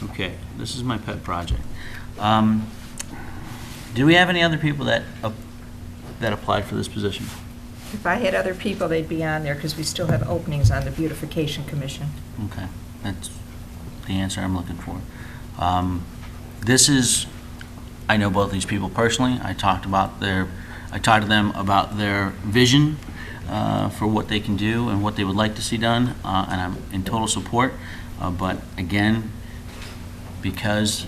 Okay, this is my pet project. Do we have any other people that applied for this position? If I had other people, they'd be on there because we still have openings on the Beautification Commission. Okay, that's the answer I'm looking for. This is, I know both these people personally. I talked to them about their vision for what they can do and what they would like to see done, and I'm in total support. But again, because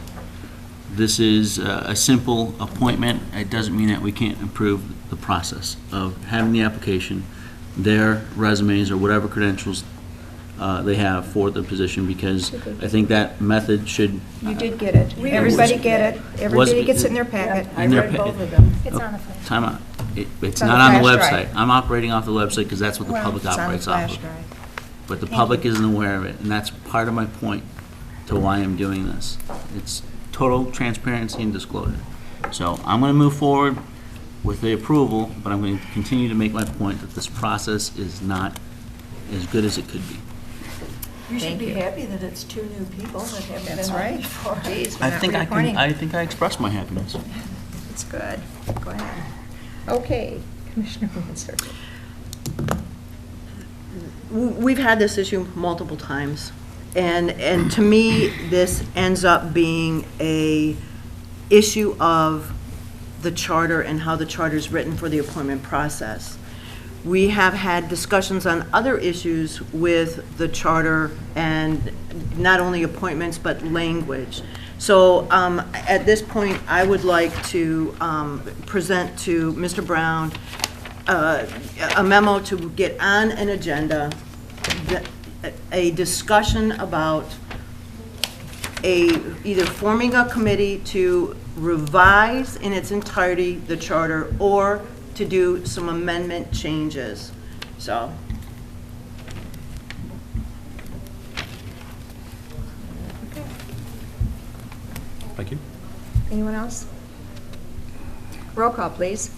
this is a simple appointment, it doesn't mean that we can't improve the process of having the application, their resumes, or whatever credentials they have for the position, because I think that method should... You did get it. Everybody get it. Everybody gets it in their packet. I In their read pa- both of them. It's on the phone. Time out. It's on not the on the flash website. drive. I'm operating off the website because that's what the Well, public it's on the operates off flash of. drive. But the Thank public you. isn't aware of it, and that's part of my point to why I'm doing this. It's total transparency and disclosure. So I'm going to move forward with the approval, but I'm going to continue to make my point that this process is not as good as it could be. You should Thank be you. happy that it's two new people that haven't That's been on right. before. Geez, we're I not think reappointing. I think I expressed my happiness. It's good. Go ahead. Okay, Commissioner Windsor. We've had this issue multiple times, and to me, this ends up being a issue of the charter and how the charter is written for the appointment process. We have had discussions on other issues with the charter, and not only appointments, but language. So at this point, I would like to present to Mr. Brown a memo to get on an agenda, a discussion about either forming a committee to revise in its entirety the charter, or to do some amendment changes. So. Okay. Thank you. Anyone else? Roll call, please.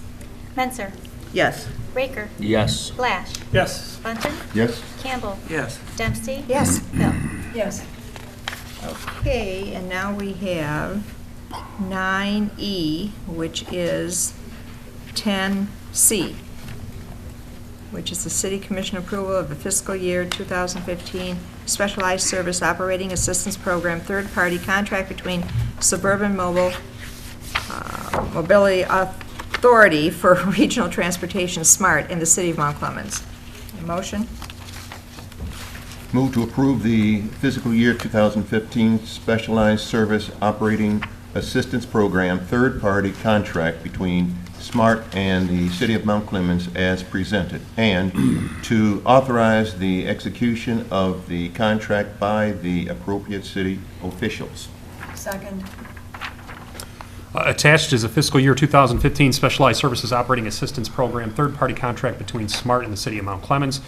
Menser, Yes. Raker, Yes. Blash, Yes. Bunton, Yes? Campbell, Yes. Dempsey. Yes. Hill. Yes. Okay, and now we have 9E, which is 10C, which is the City Commission approval of the fiscal year 2015 Specialized Service Operating Assistance Program third-party contract between Suburban Mobility Authority for Regional Transportation SMART and the City of Mount Clemens. A motion? Move to approve the fiscal year 2015 Specialized Service Operating Assistance Program third-party contract between SMART and the City of Mount Clemens as presented, and to authorize the execution of the contract by the appropriate city officials. Second. Attached is a fiscal year 2015 Specialized Services Operating Assistance Program third-party contract between SMART and the City of Mount Clemens.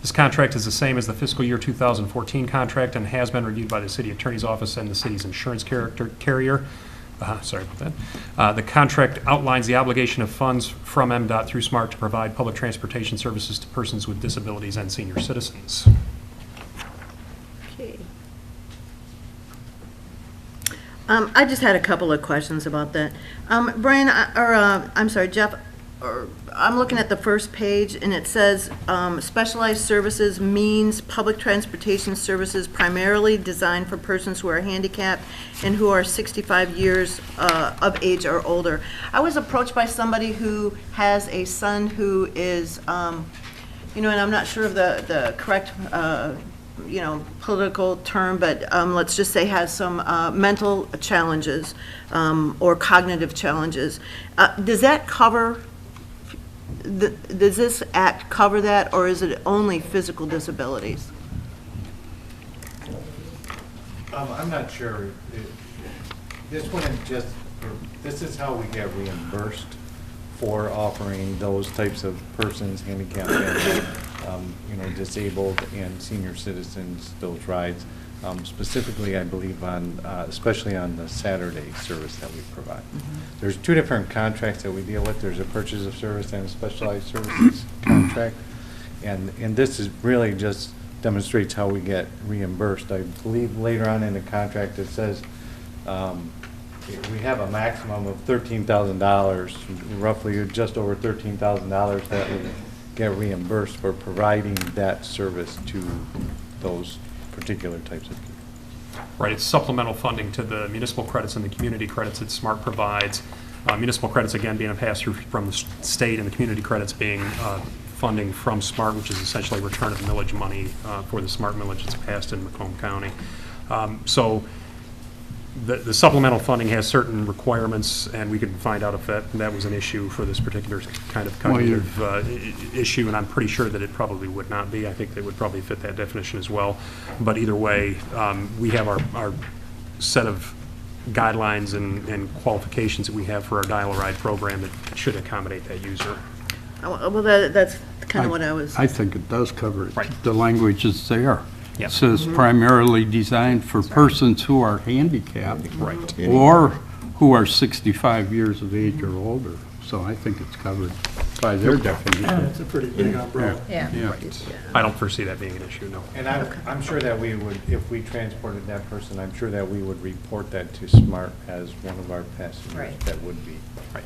This contract is the same as the fiscal year 2014 contract and has been reviewed by the City Attorney's Office and the city's insurance carrier. Sorry about that. The contract outlines the obligation of funds from MDOT through SMART to provide public transportation services to persons with disabilities and senior citizens. Okay. I just had a couple of questions about that. Brian, I'm sorry, Jeff, I'm looking at the first page, and it says, specialized services means public transportation services primarily designed for persons who are handicapped and who are 65 years of age or older. I was approached by somebody who has a son who is, and I'm not sure of the correct political term, but let's just say has some mental challenges or cognitive challenges. Does that cover, does this act cover that, or is it only physical disabilities? I'm not sure. This wouldn't just, this is how we get reimbursed for offering those types of persons, handicapped, and, disabled and senior citizens, those rides. Specifically, I believe on, especially on the Saturday service that we provide. There's two different contracts that we deal with. There's a purchase of service and a specialized services contract. And this is really just demonstrates how we get reimbursed. I believe later on in the contract it says we have a maximum of $13,000, roughly just over $13,000 that we get reimbursed for providing that service to those particular types of people. Right, it's supplemental funding to the municipal credits and the community credits that SMART provides. Municipal credits, again, being a pass-through from the state, and the community credits being funding from SMART, which is essentially return of millage money for the SMART millage that's passed in Macomb County. So the supplemental funding has certain requirements, and we could find out if that was an issue for this particular kind of cognitive issue, and I'm pretty sure that it probably would not be. I think they would probably fit that definition as well. But either way, we have our set of guidelines and qualifications that we have for our Dial-A-Ride program that should accommodate that user. Well, that's kind of what I was... I think it does cover it. Right. The language is there. Yeah. It says primarily designed for persons who are handicapped. Right. Or who are 65 years of age or older. So I think it's covered by their definition. It's a pretty big umbrella. Yeah. I don't foresee that being an issue, no. And I'm sure that we would, if we transported that person, I'm sure that we would report that to SMART as one of our passengers. Right. That would be. Right.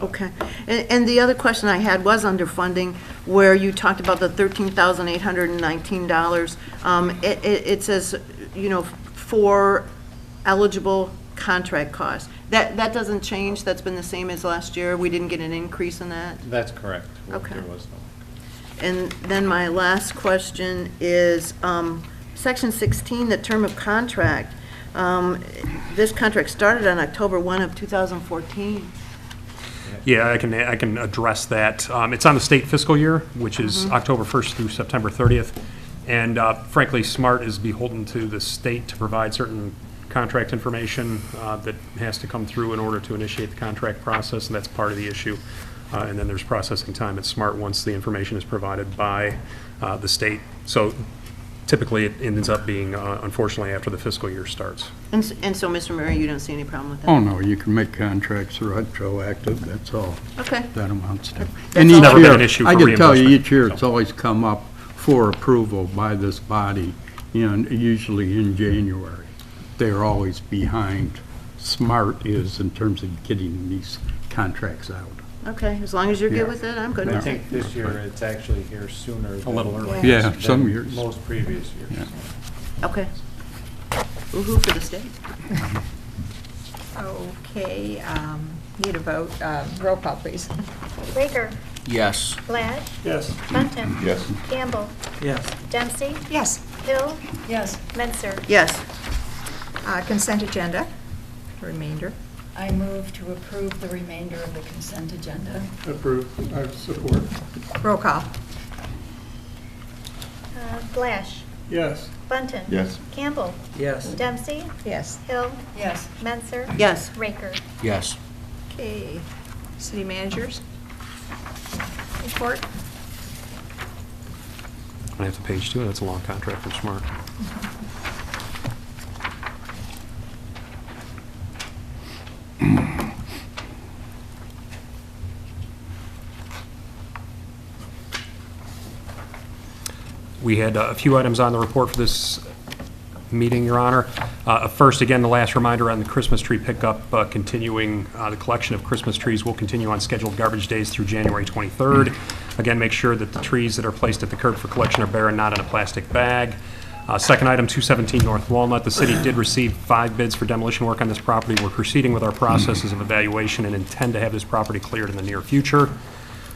Okay. And the other question I had was under funding, where you talked about the $13,819. It says, for eligible contract costs. That doesn't change? That's been the same as last year? We didn't get an increase in that? That's correct. Okay. There was no. And then my last question is, Section 16, the term of contract. This contract started on October 1 of 2014. Yeah, I can address that. It's on the state fiscal year, which is October 1st through September 30th. And frankly, SMART is beholden to the state to provide certain contract information that has to come through in order to initiate the contract process, and that's part of the issue. And then there's processing time at SMART once the information is provided by the state. So typically it ends up being, unfortunately, after the fiscal year starts. And so, Mr. Murray, you don't see any problem with that? Oh, no, you can make contracts retroactive, that's all. Okay. That amounts to. And each never been an issue for I can tell you, reimbursement, each year so. it's always come up for approval by this body, usually in January. They're always behind. SMART is in terms of getting these contracts out. Okay, as long as you're good with it, I'm good I with it. think this year it's actually here sooner. A little early. Yeah, some years. Most previous years. Yeah. Okay. Woo-hoo for the state. Okay, need a vote. Roll call, please. Raker, Yes. Blatt, Yes. Bunton. Yes. Campbell, Yes. Dempsey, Yes. Hill, Yes. Menser. Yes. Consent agenda, remainder. I move to approve the remainder of the consent agenda. Approve. I support. Roll call. Blash, Yes. Bunton. Yes. Campbell, Yes. Dempsey, Yes. Yes. Hill, Menser. Yes. Raker. Yes. Okay, city managers report. I have to page 2, that's a long contract from SMART. We had a few items on the report for this meeting, Your Honor. First, again, the last reminder on the Christmas tree pickup, continuing the collection of Christmas trees will continue on scheduled garbage days through January 23rd. Again, make sure that the trees that are placed at the curb for collection are bare and not in a plastic bag. Second item, 217 North Walnut. The city did receive 5 bids for demolition work on this property. We're proceeding with our processes of evaluation and intend to have this property cleared in the near future.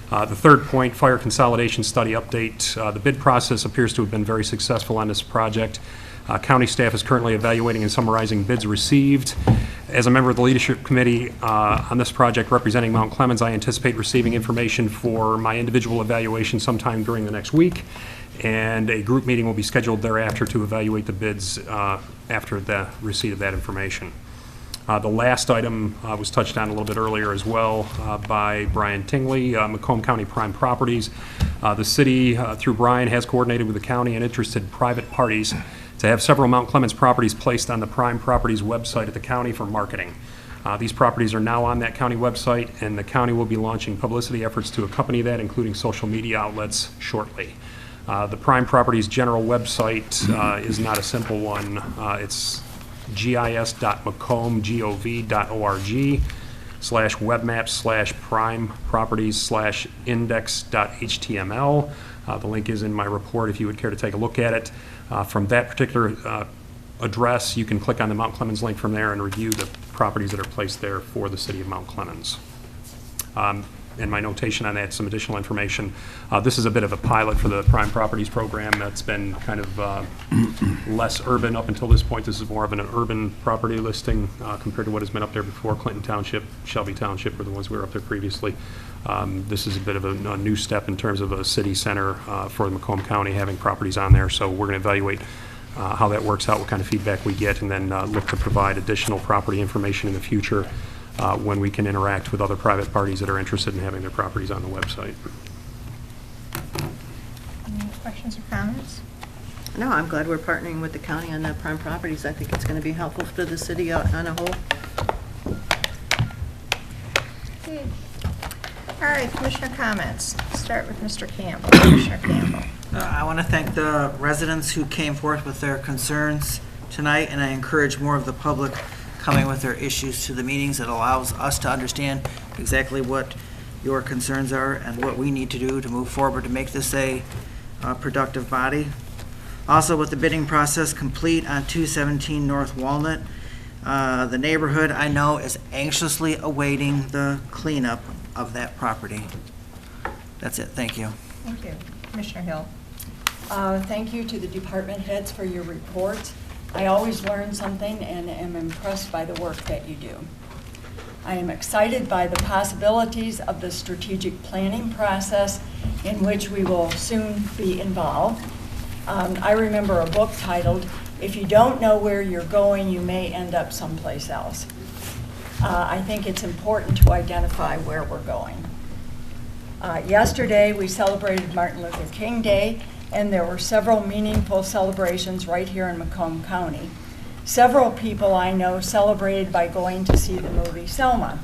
The third point, fire consolidation study update. The bid process appears to have been very successful on this project. County staff is currently evaluating and summarizing bids received. As a member of the leadership committee on this project representing Mount Clemens, I anticipate receiving information for my individual evaluation sometime during the next week, and a group meeting will be scheduled thereafter to evaluate the bids after the receipt of that information. The last item was touched on a little bit earlier as well by Brian Tingley, Macomb County Prime Properties. The city, through Brian, has coordinated with the county and interested private parties to have several Mount Clemens properties placed on the Prime Properties website at the county for marketing. These properties are now on that county website, and the county will be launching publicity efforts to accompany that, including social media outlets, shortly. The Prime Properties general website is not a simple one. It's gis.macomb.gov.org/webmaps/prime properties/index.html. The link is in my report if you would care to take a look at it. From that particular address, you can click on the Mount Clemens link from there and review the properties that are placed there for the city of Mount Clemens. And my notation on that, some additional information. This is a bit of a pilot for the Prime Properties program. That's been kind of less urban up until this point. This is more of an urban property listing compared to what has been up there before. Clinton Township, Shelby Township were the ones we were up there previously. This is a bit of a new step in terms of a city center for the Macomb County having properties on there. So we're going to evaluate how that works out, what kind of feedback we get, and then look to provide additional property information in the future when we can interact with other private parties that are interested in having their properties on the website. Any questions or comments? No, I'm glad we're partnering with the county on the Prime Properties. I think it's going to be helpful to the city on a whole. Okay. All right, Commissioner comments. Start with Mr. Campbell. Commissioner Campbell. I want to thank the residents who came forth with their concerns tonight, and I encourage more of the public coming with their issues to the meetings. It allows us to understand exactly what your concerns are and what we need to do to move forward to make this a productive body. Also, with the bidding process complete on 217 North Walnut, the neighborhood, I know, is anxiously awaiting the cleanup of that property. That's it. Thank you. Thank you. Commissioner Hill. Thank you to the department heads for your reports. I always learn something and am impressed by the work that you do. I am excited by the possibilities of the strategic planning process in which we will soon be involved. I remember a book titled, "If you don't know where you're going, you may end up someplace else." I think it's important to identify where we're going. Yesterday, we celebrated Martin Luther King Day, and there were several meaningful celebrations right here in Macomb County. Several people I know celebrated by going to see the movie Selma.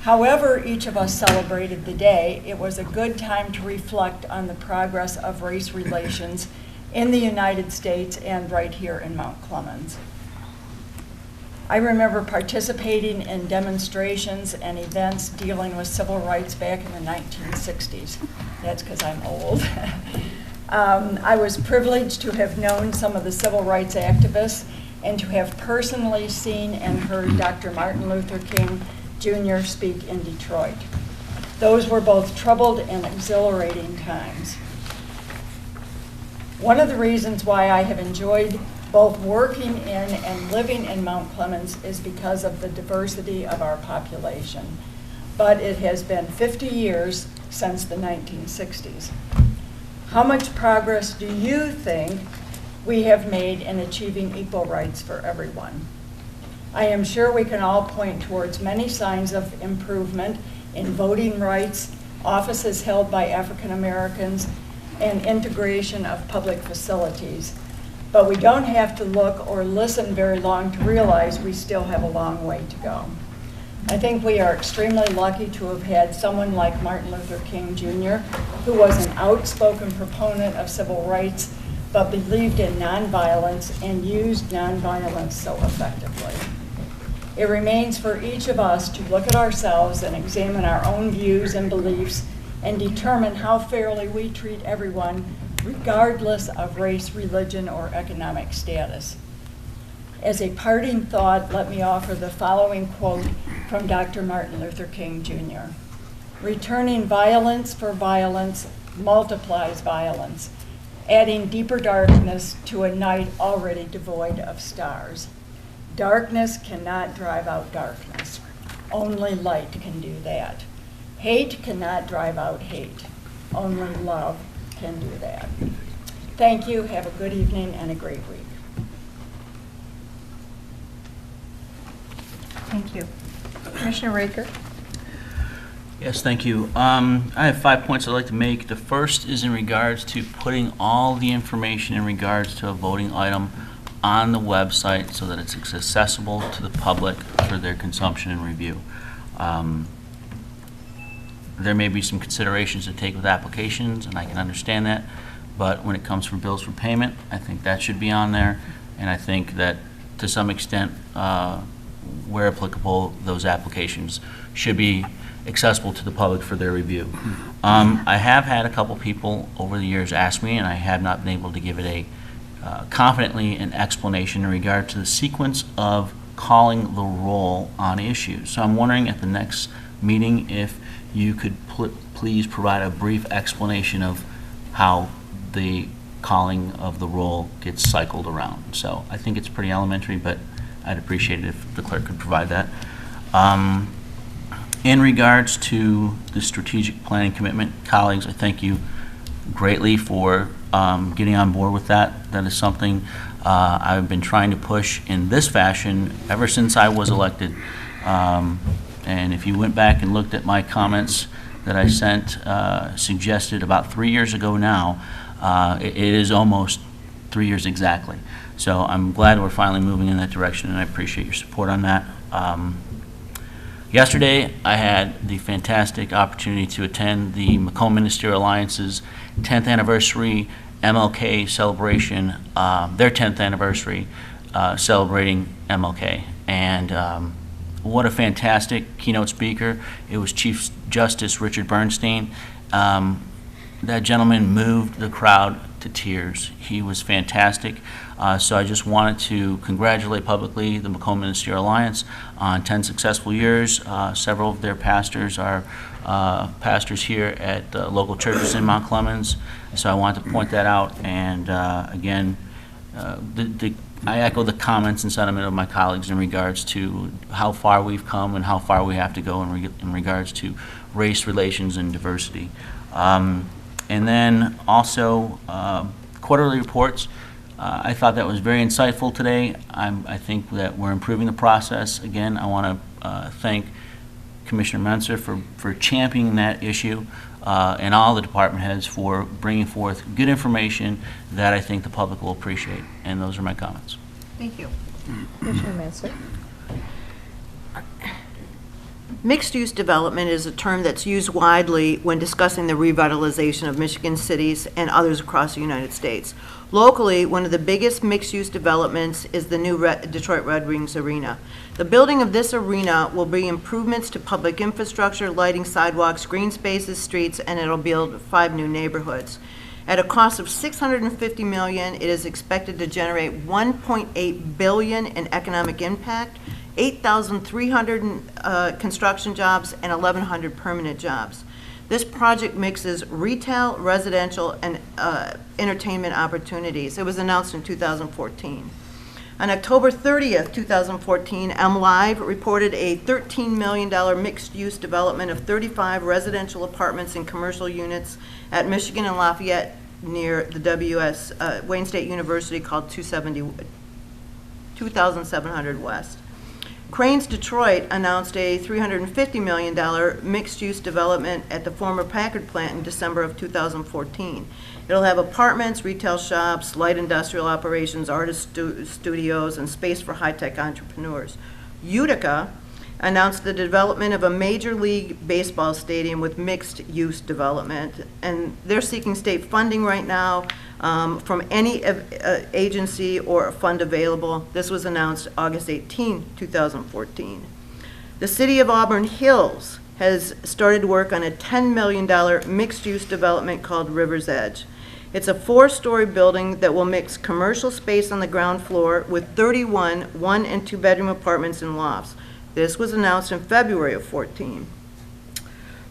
However each of us celebrated the day, it was a good time to reflect on the progress of race relations in the United States and right here in Mount Clemens. I remember participating in demonstrations and events dealing with civil rights back in the 1960s. That's because I'm old. I was privileged to have known some of the civil rights activists and to have personally seen and heard Dr. Martin Luther King Jr. speak in Detroit. Those were both troubled and exhilarating times. One of the reasons why I have enjoyed both working in and living in Mount Clemens is because of the diversity of our population. But it has been 50 years since the 1960s. How much progress do you think we have made in achieving equal rights for everyone? I am sure we can all point towards many signs of improvement in voting rights, offices held by African Americans, and integration of public facilities. But we don't have to look or listen very long to realize we still have a long way to go. I think we are extremely lucky to have had someone like Martin Luther King Jr., who was an outspoken proponent of civil rights, but believed in nonviolence and used nonviolence so effectively. It remains for each of us to look at ourselves and examine our own views and beliefs and determine how fairly we treat everyone, regardless of race, religion, or economic status. As a parting thought, let me offer the following quote from Dr. Martin Luther King Jr. "Returning violence for violence multiplies violence, adding deeper darkness to a night already devoid of stars. Darkness cannot drive out darkness. Only light can do that. Hate cannot drive out hate. Only love can do that." Thank you. Have a good evening and a great week. Thank you. Commissioner Raker? Yes, thank you. I have 5 points I'd like to make. The first is in regards to putting all the information in regards to a voting item on the website so that it's accessible to the public for their consumption and review. There may be some considerations to take with applications, and I can understand that, but when it comes for bills for payment, I think that should be on there, and I think that to some extent, where applicable, those applications should be accessible to the public for their review. I have had a couple people over the years ask me, and I have not been able to give it confidently an explanation in regard to the sequence of calling the roll on issues. So I'm wondering at the next meeting if you could please provide a brief explanation of how the calling of the roll gets cycled around. So I think it's pretty elementary, but I'd appreciate it if the clerk could provide that. In regards to the strategic planning commitment, colleagues, I thank you greatly for getting on board with that. That is something I've been trying to push in this fashion ever since I was elected. And if you went back and looked at my comments that I sent, suggested about 3 years ago now, it is almost 3 years exactly. So I'm glad we're finally moving in that direction, and I appreciate your support on that. Yesterday, I had the fantastic opportunity to attend the Macomb Ministerial Alliance's 10th anniversary MLK celebration, their 10th anniversary celebrating MLK. And what a fantastic keynote speaker. It was Chief Justice Richard Bernstein. That gentleman moved the crowd to tears. He was fantastic. So I just wanted to congratulate publicly the Macomb Ministerial Alliance on 10 successful years. Several of their pastors are pastors here at local churches in Mount Clemens. So I wanted to point that out. And again, I echo the comments and sentiment of my colleagues in regards to how far we've come and how far we have to go in regards to race relations and diversity. And then also quarterly reports. I thought that was very insightful today. I think that we're improving the process. Again, I want to thank Commissioner Menser for championing that issue and all the department heads for bringing forth good information that I think the public will appreciate. And those are my comments. Thank you. Commissioner Menser? Mixed-use development is a term that's used widely when discussing the revitalization of Michigan cities and others across the United States. Locally, one of the biggest mixed-use developments is the new Detroit Red Wings Arena. The building of this arena will bring improvements to public infrastructure, lighting, sidewalks, green spaces, streets, and it'll build 5 new neighborhoods. At a cost of $650 million, it is expected to generate $1.8 billion in economic impact, 8,300 construction jobs, and 1,100 permanent jobs. This project mixes retail, residential, and entertainment opportunities. It was announced in 2014. On October 30th, 2014, MLive reported a $13 million mixed-use development of 35 residential apartments and commercial units at Michigan and Lafayette near the Wayne State University called 2700 West. Cranes Detroit announced a $350 million mixed-use development at the former Packard plant in December of 2014. It'll have apartments, retail shops, light industrial operations, artist studios, and space for high-tech entrepreneurs. Utica announced the development of a Major League Baseball stadium with mixed-use development, and they're seeking state funding right now from any agency or fund available. This was announced August 18, 2014. The City of Auburn Hills has started work on a $10 million mixed-use development called River's Edge. It's a 4-story building that will mix commercial space on the ground floor with 31 1- and 2-bedroom apartments and lofts. This was announced in February of 14.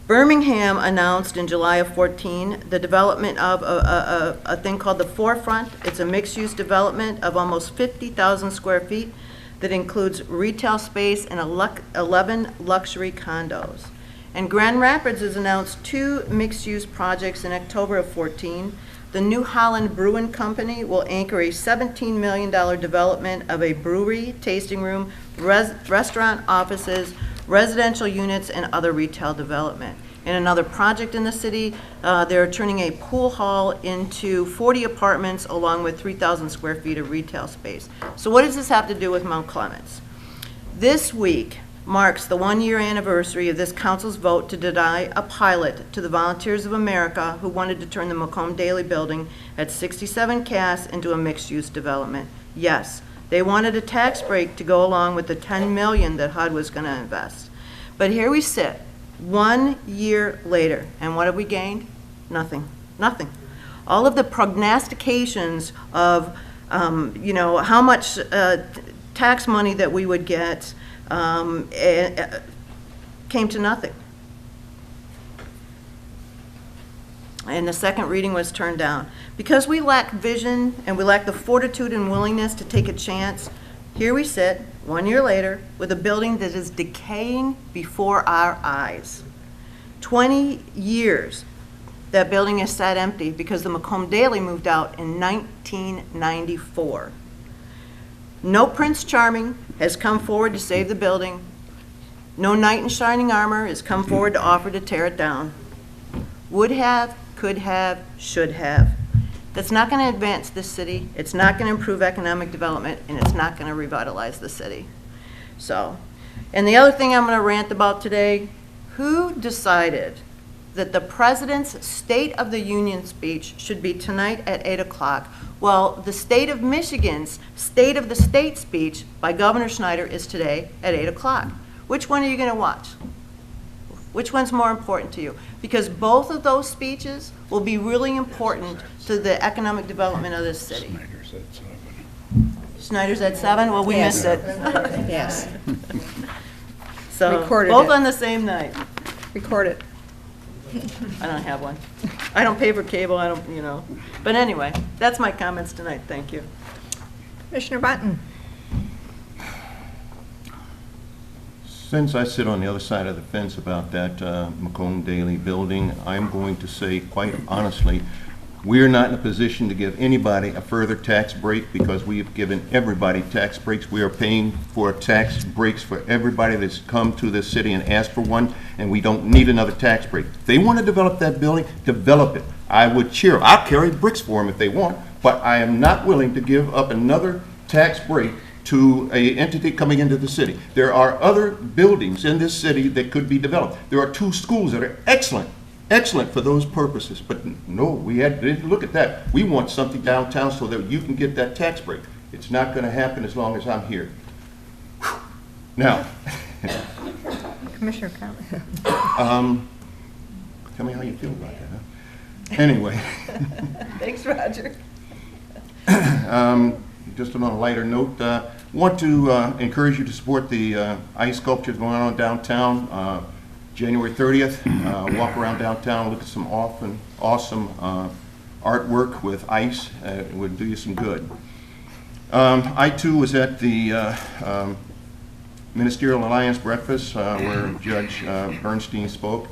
Birmingham announced in July of 14 the development of a thing called the Forefront. It's a mixed-use development of almost 50,000 square feet that includes retail space and 11 luxury condos. And Grand Rapids has announced 2 mixed-use projects in October of 14. The New Holland Brewing Company will anchor a $17 million development of a brewery, tasting room, restaurant, offices, residential units, and other retail development. In another project in the city, they're turning a pool hall into 40 apartments along with 3,000 square feet of retail space. So what does this have to do with Mount Clemens? This week marks the 1-year anniversary of this council's vote to deny a pilot to the Volunteers of America who wanted to turn the Macomb Daily building at 67 Cass into a mixed-use development. Yes, they wanted a tax break to go along with the $10 million that HUD was going to invest. But here we sit, 1 year later, and what have we gained? Nothing. Nothing. All of the prognostications of, how much tax money that we would get came to nothing. And the second reading was turned down. Because we lack vision and we lack the fortitude and willingness to take a chance, here we sit, 1 year later, with a building that is decaying before our eyes. 20 years that building has sat empty because the Macomb Daily moved out in 1994. No Prince Charming has come forward to save the building. No knight in shining armor has come forward to offer to tear it down. Would have, could have, should have. That's not going to advance this city. It's not going to improve economic development, and it's not going to revitalize the city. So, and the other thing I'm going to rant about today, who decided that the President's State of the Union speech should be tonight at 8 o'clock? Well, the state of Michigan's State of the State speech by Governor Schneider is today at 8 o'clock. Which one are you going to watch? Which one's more important to you? Because both of those speeches will be really important to the economic development of this city. Snyder's at 7? Well, we missed it. Yes. So, Recorded both it. on the same night. Record it. I don't have one. I don't pay for cable, I don't, But anyway, that's my comments tonight, thank you. Commissioner Button. Since I sit on the other side of the fence about that Macomb Daily building, I'm going to say quite honestly, we're not in a position to give anybody a further tax break because we have given everybody tax breaks. We are paying for tax breaks for everybody that's come to this city and asked for one, and we don't need another tax break. If they want to develop that building, develop it. I would cheer. I'll carry bricks for them if they want, but I am not willing to give up another tax break to an entity coming into the city. There are other buildings in this city that could be developed. There are 2 schools that are excellent for those purposes, but no, we had to look at that. We want something downtown so that you can get that tax break. It's not going to happen as long as I'm here. Whew. Now, Commissioner Clemens. tell me how you feel about that, huh? Anyway. Thanks, Roger. Just on a lighter note, want to encourage you to support the ice sculptures going on downtown. January 30th, walk around downtown, look at some awesome artwork with ice. It would do you some good. I too was at the Ministerial Alliance breakfast where Judge Bernstein spoke.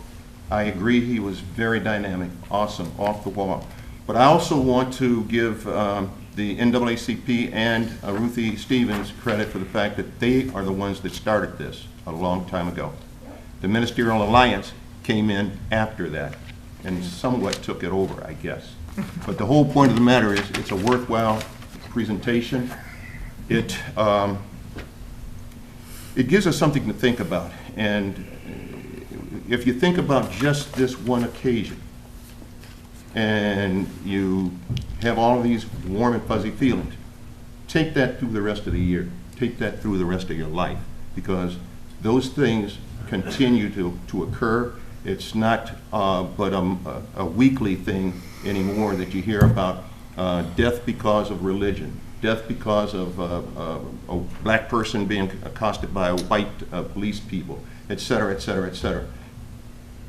I agree, he was very dynamic, awesome, off the wall. But I also want to give the NAACP and Ruthie Stevens credit for the fact that they are the ones that started this a long time ago. The Ministerial Alliance came in after that and somewhat took it over, I guess. But the whole point of the matter is it's a worthwhile presentation. It it gives us something to think about. And if you think about just this one occasion, and you have all of these warm and fuzzy feelings, take that through the rest of the year. Take that through the rest of your life, because those things continue to occur. It's not but a weekly thing anymore that you hear about death because of religion, death because of a black person being accosted by white police people, et cetera, et cetera, et cetera.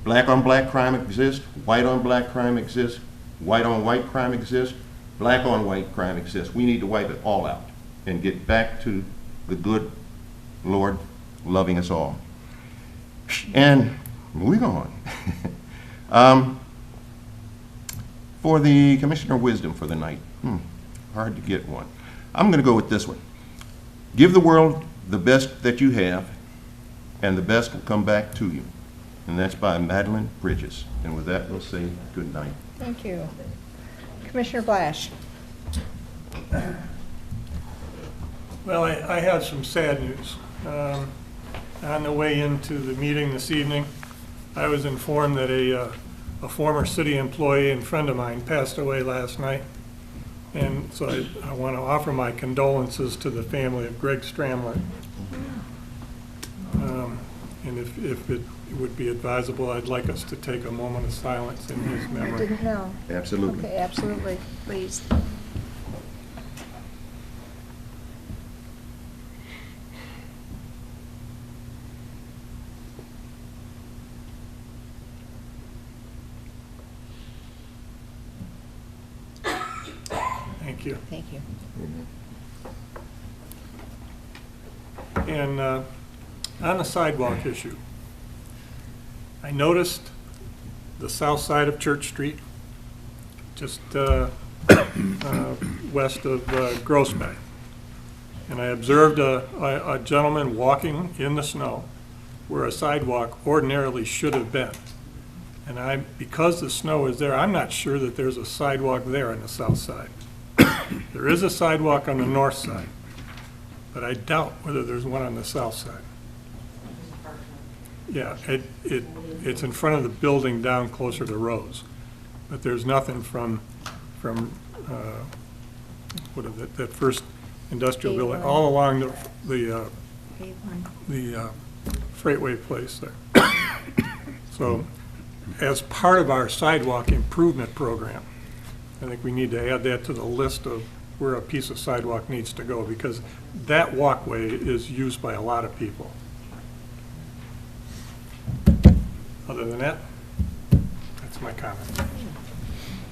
Black on black crime exists, white on black crime exists, white on white crime exists, black on white crime exists. We need to wipe it all out and get back to the good Lord loving us all. And moving on. For the Commissioner of Wisdom for the night, hard to get one. I'm going to go with this one. Give the world the best that you have, and the best will come back to you. And that's by Madeline Bridges. And with that, we'll say good night. Thank you. Commissioner Blash. Well, I have some sad news. On the way into the meeting this evening, I was informed that a former city employee and friend of mine passed away last night. And so I want to offer my condolences to the family of Greg Stramler. And if it would be advisable, I'd like us to take a moment of silence in his memory. I didn't know. Absolutely. Okay, absolutely. Please. Thank you. Thank you. And on the sidewalk issue, I noticed the south side of Church Street, just west of Groesbeck. And I observed a gentleman walking in the snow where a sidewalk ordinarily should have been. And because the snow is there, I'm not sure that there's a sidewalk there on the south side. There is a sidewalk on the north side, but I doubt whether there's one on the south side. Yeah, it's in front of the building down closer to Rose, but there's nothing from what is it, that first industrial building, all along the Freightway place there. So, as part of our sidewalk improvement program, I think we need to add that to the list of where a piece of sidewalk needs to go, because that walkway is used by a lot of people. Other than that, that's my comment.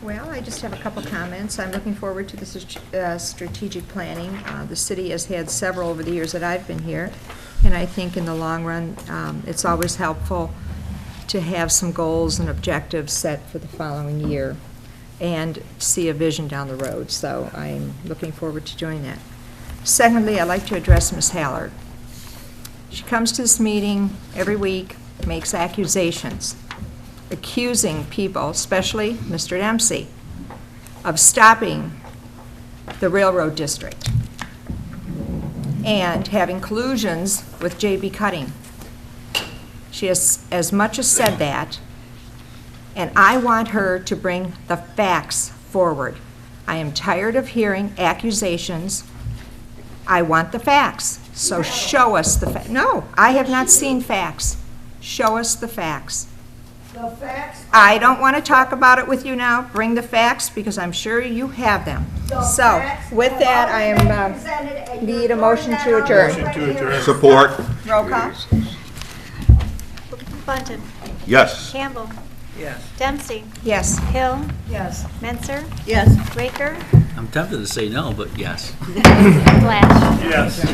Well, I just have a couple comments. I'm looking forward to the strategic planning. The city has had several over the years that I've been here, and I think in the long run, it's always helpful to have some goals and objectives set for the following year and see a vision down the road. So I'm looking forward to doing that. Secondly, I'd like to address Ms. Hallard. She comes to this meeting every week, makes accusations, accusing people, especially Mr. Dempsey, of stopping the railroad district and having collusions with J.B. Cutting. She has as much as said that, and I want her to bring the facts forward. I am tired of hearing accusations. I want the facts. So show us the facts. No, I have not seen facts. Show us the facts. The facts. I don't want to talk about it with you now. Bring the facts, because I'm sure you have them. So, with that, I am need a motion to adjourn. Motion to adjourn. Support. Roll call. Bunton. Yes. Campbell. Yes. Dempsey. Yes. Hill. Yes. Menser. Yes. Raker. I'm tempted to say no, but yes. Blash. Yes.